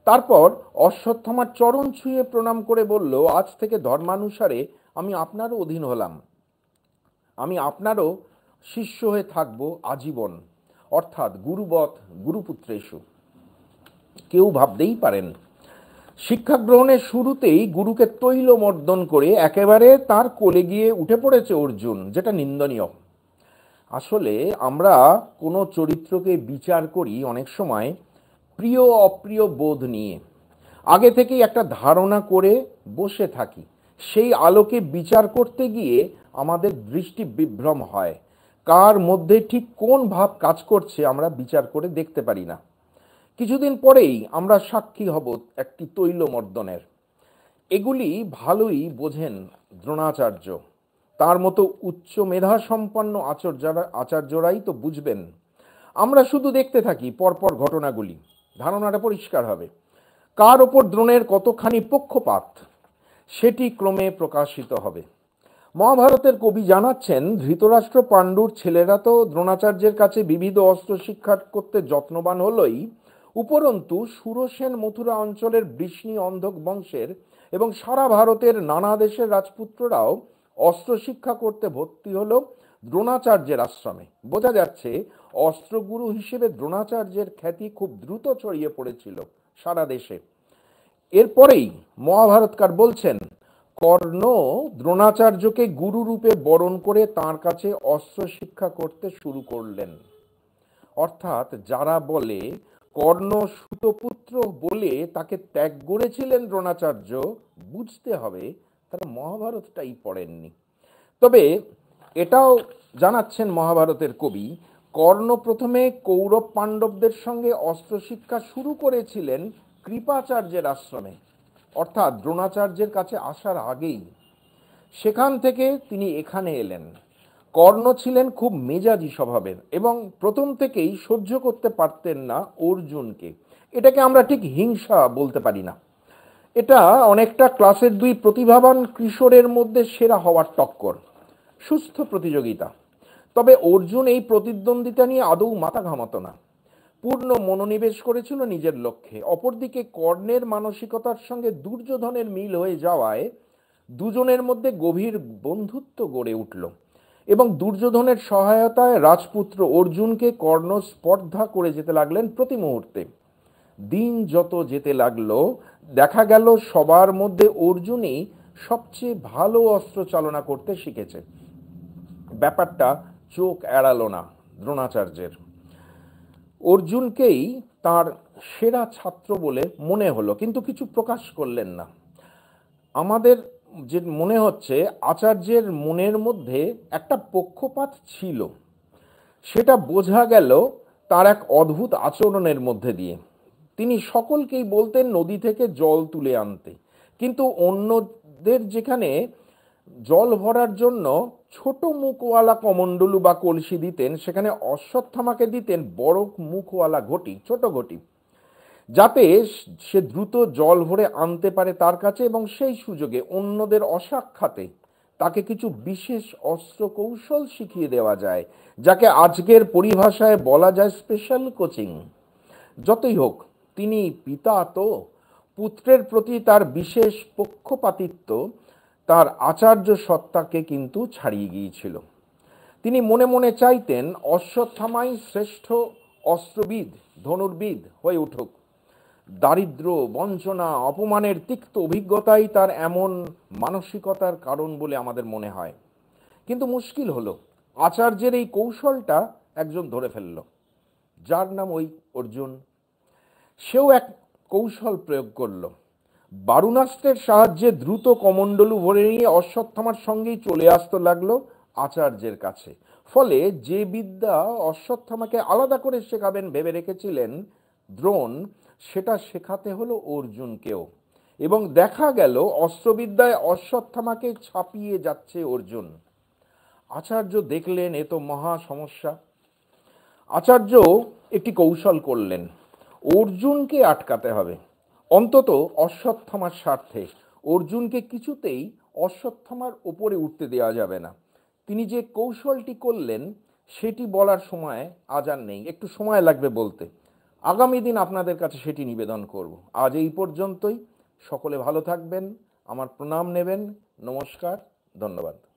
তারপর অশ্বত্থামার চরণ ছুঁয়ে প্রণাম করে বলল, আজ থেকে ধর্মানুসারে আমি আপনারও অধীন হলাম, আমি আপনারও শিষ্য হয়ে থাকবো আজীবন। অর্থাৎ গুরুবৎ গুরুপুত্রেষু। কেউ ভাবতেই পারেন শিক্ষা গ্রহণের শুরুতেই গুরুকে তৈলমর্দন করে একেবারে তার কোলে গিয়ে উঠে পড়েছে অর্জুন, যেটা নিন্দনীয়। আসলে আমরা কোনো চরিত্রকে বিচার করি অনেক সময় প্রিয় অপ্রিয় বোধ নিয়ে। আগে থেকেই একটা ধারণা করে বসে থাকি, সেই আলোকে বিচার করতে গিয়ে আমাদের দৃষ্টি বিভ্রম হয়। কার মধ্যে ঠিক কোন ভাব কাজ করছে আমরা বিচার করে দেখতে পারি না। কিছুদিন পরেই আমরা সাক্ষী হব একটি তৈলমর্দনের। এগুলি ভালোই বোঝেন দ্রোণাচার্য, তার মতো উচ্চ মেধা সম্পন্ন আচার্যরাই তো বুঝবেন। আমরা শুধু দেখতে থাকি পরপর ঘটনাগুলি, ধারণাটা পরিষ্কার হবে কার ওপর দ্রোণের কতখানি পক্ষপাত, সেটি ক্রমে প্রকাশিত হবে। মহাভারতের কবি জানাচ্ছেন, ধৃতরাষ্ট্র পাণ্ডুর ছেলেরা তো দ্রোণাচার্যের কাছে বিবিধ অস্ত্র শিক্ষা করতে যত্নবান হলই, উপরন্তু সুরসেন মথুরা অঞ্চলের বৃষ্ণি অন্ধক বংশের এবং সারা ভারতের নানা দেশের রাজপুত্ররাও অস্ত্র শিক্ষা করতে ভর্তি হলো দ্রোণাচার্যের আশ্রমে। বোঝা যাচ্ছে অস্ত্রগুরু হিসেবে দ্রোণাচার্যের খ্যাতি খুব দ্রুত ছড়িয়ে পড়েছিল সারা দেশে। এরপরেই মহাভারতকার বলছেন, কর্ণ দ্রোণাচার্যকে গুরু রূপে বরণ করে তার কাছে অস্ত্র শিক্ষা করতে শুরু করলেন। অর্থাৎ যারা বলে কর্ণ সুতপুত্র বলে তাকে ত্যাগ করেছিলেন দ্রোণাচার্য, বুঝতে হবে তারা মহাভারতটাই পড়েননি। তবে এটাও জানাচ্ছেন মহাভারতের কবি, কর্ণ প্রথমে কৌরব পাণ্ডবদের সঙ্গে অস্ত্র শিক্ষা শুরু করেছিলেন কৃপাচার্যের আশ্রমে, অর্থাৎ দ্রোণাচার্যের কাছে আসার আগেই। সেখান থেকে তিনি এখানে এলেন। কর্ণ ছিলেন খুব মেজাজি স্বভাবের এবং প্রথম থেকেই সহ্য করতে পারতেন না অর্জুনকে। এটাকে আমরা ঠিক হিংসা বলতে পারি না, এটা অনেকটা ক্লাসের দুই প্রতিভাবান কিশোরের মধ্যে সেরা হওয়ার টক্কর, সুস্থ প্রতিযোগিতা। তবে অর্জুন এই প্রতিদ্বন্দ্বিতা নিয়ে আদৌ মাথা ঘামাতো না, পূর্ণ মনোনিবেশ করেছিল নিজের লক্ষ্যে। অপরদিকে কর্ণের মানসিকতার সঙ্গে দুর্যোধনের মিল হয়ে যাওয়ায় দুজনের মধ্যে গভীর বন্ধুত্ব গড়ে উঠল এবং দুর্যোধনের সহায়তায় রাজপুত্র অর্জুনকে কর্ণ স্পর্ধা করে যেতে লাগলেন প্রতি মুহূর্তে। দিন যত যেতে লাগলো দেখা গেল সবার মধ্যে অর্জুনই সবচেয়ে ভালো অস্ত্র চালনা করতে শিখেছে। ব্যাপারটা চোখ এড়ালো না দ্রোণাচার্যের। অর্জুনকেই তার সেরা ছাত্র বলে মনে হলো, কিন্তু কিছু প্রকাশ করলেন না। আমাদের যে মনে হচ্ছে আচার্যের মনের মধ্যে একটা পক্ষপাত ছিল, সেটা বোঝা গেল তার এক অদ্ভুত আচরণের মধ্যে দিয়ে। তিনি সকলকেই বলতেন নদী থেকে জল তুলে আনতে, কিন্তু অন্যদের যেখানে জল ভরার জন্য ছোট মুখওয়ালা কমণ্ডলু বা কলসি দিতেন, সেখানে অশ্বত্থামাকে দিতেন বড় মুখওয়ালা ঘটি, ছোট ঘটি, যাতে সে দ্রুত জল ভরে আনতে পারে তার কাছে এবং সেই সুযোগে অন্যদের অসাক্ষাতে তাকে কিছু বিশেষ অস্ত্র কৌশল শিখিয়ে দেওয়া যায়, যাকে আজকের পরিভাষায় বলা যায় স্পেশাল কোচিং। যতই হোক তিনি পিতা, তো পুত্রের প্রতি তার বিশেষ পক্ষপাতিত্ব তার আচার্য সত্তাকে কিন্তু ছাড়িয়ে গিয়েছিল। তিনি মনে মনে চাইতেন অশ্বত্থামাই শ্রেষ্ঠ অস্ত্রবিদ, ধনুর্বিদ হয়ে উঠুক। দারিদ্র, বঞ্চনা, অপমানের তিক্ত অভিজ্ঞতাই তার এমন মানসিকতার কারণ বলে আমাদের মনে হয়। কিন্তু মুশকিল হলো, আচার্যের এই কৌশলটা একজন ধরে ফেলল, যার নাম ওই অর্জুন। সেও এক কৌশল প্রয়োগ করল। বারুণাস্ত্রের সাহায্যে দ্রুত কমণ্ডলু ভরে নিয়ে অশ্বত্থামার সঙ্গেই চলে আসতে লাগলো আচার্যের কাছে। ফলে যে বিদ্যা অশ্বত্থামাকে আলাদা করে শেখাবেন ভেবে রেখেছিলেন দ্রোণ, সেটা শেখাতে হলো অর্জুনকেও। এবং দেখা গেল অস্ত্রবিদ্যায় অশ্বত্থামাকে ছাপিয়ে যাচ্ছে অর্জুন। আচার্য দেখলেন এ তো মহা সমস্যা। আচার্য একটি কৌশল করলেন, অর্জুনকে আটকাতে হবে, অন্তত অশ্বত্থামার স্বার্থে। অর্জুনকে কিছুতেই অশ্বত্থামার ওপরে উঠতে দেওয়া যাবে না। তিনি যে কৌশলটি করলেন সেটি বলার সময় আজ আর নেই, একটু সময় লাগবে বলতে। আগামী দিন আপনাদের কাছে সেটি নিবেদন করব। আজ এই পর্যন্তই। সকলে ভালো থাকবেন, আমার প্রণাম নেবেন। নমস্কার, ধন্যবাদ।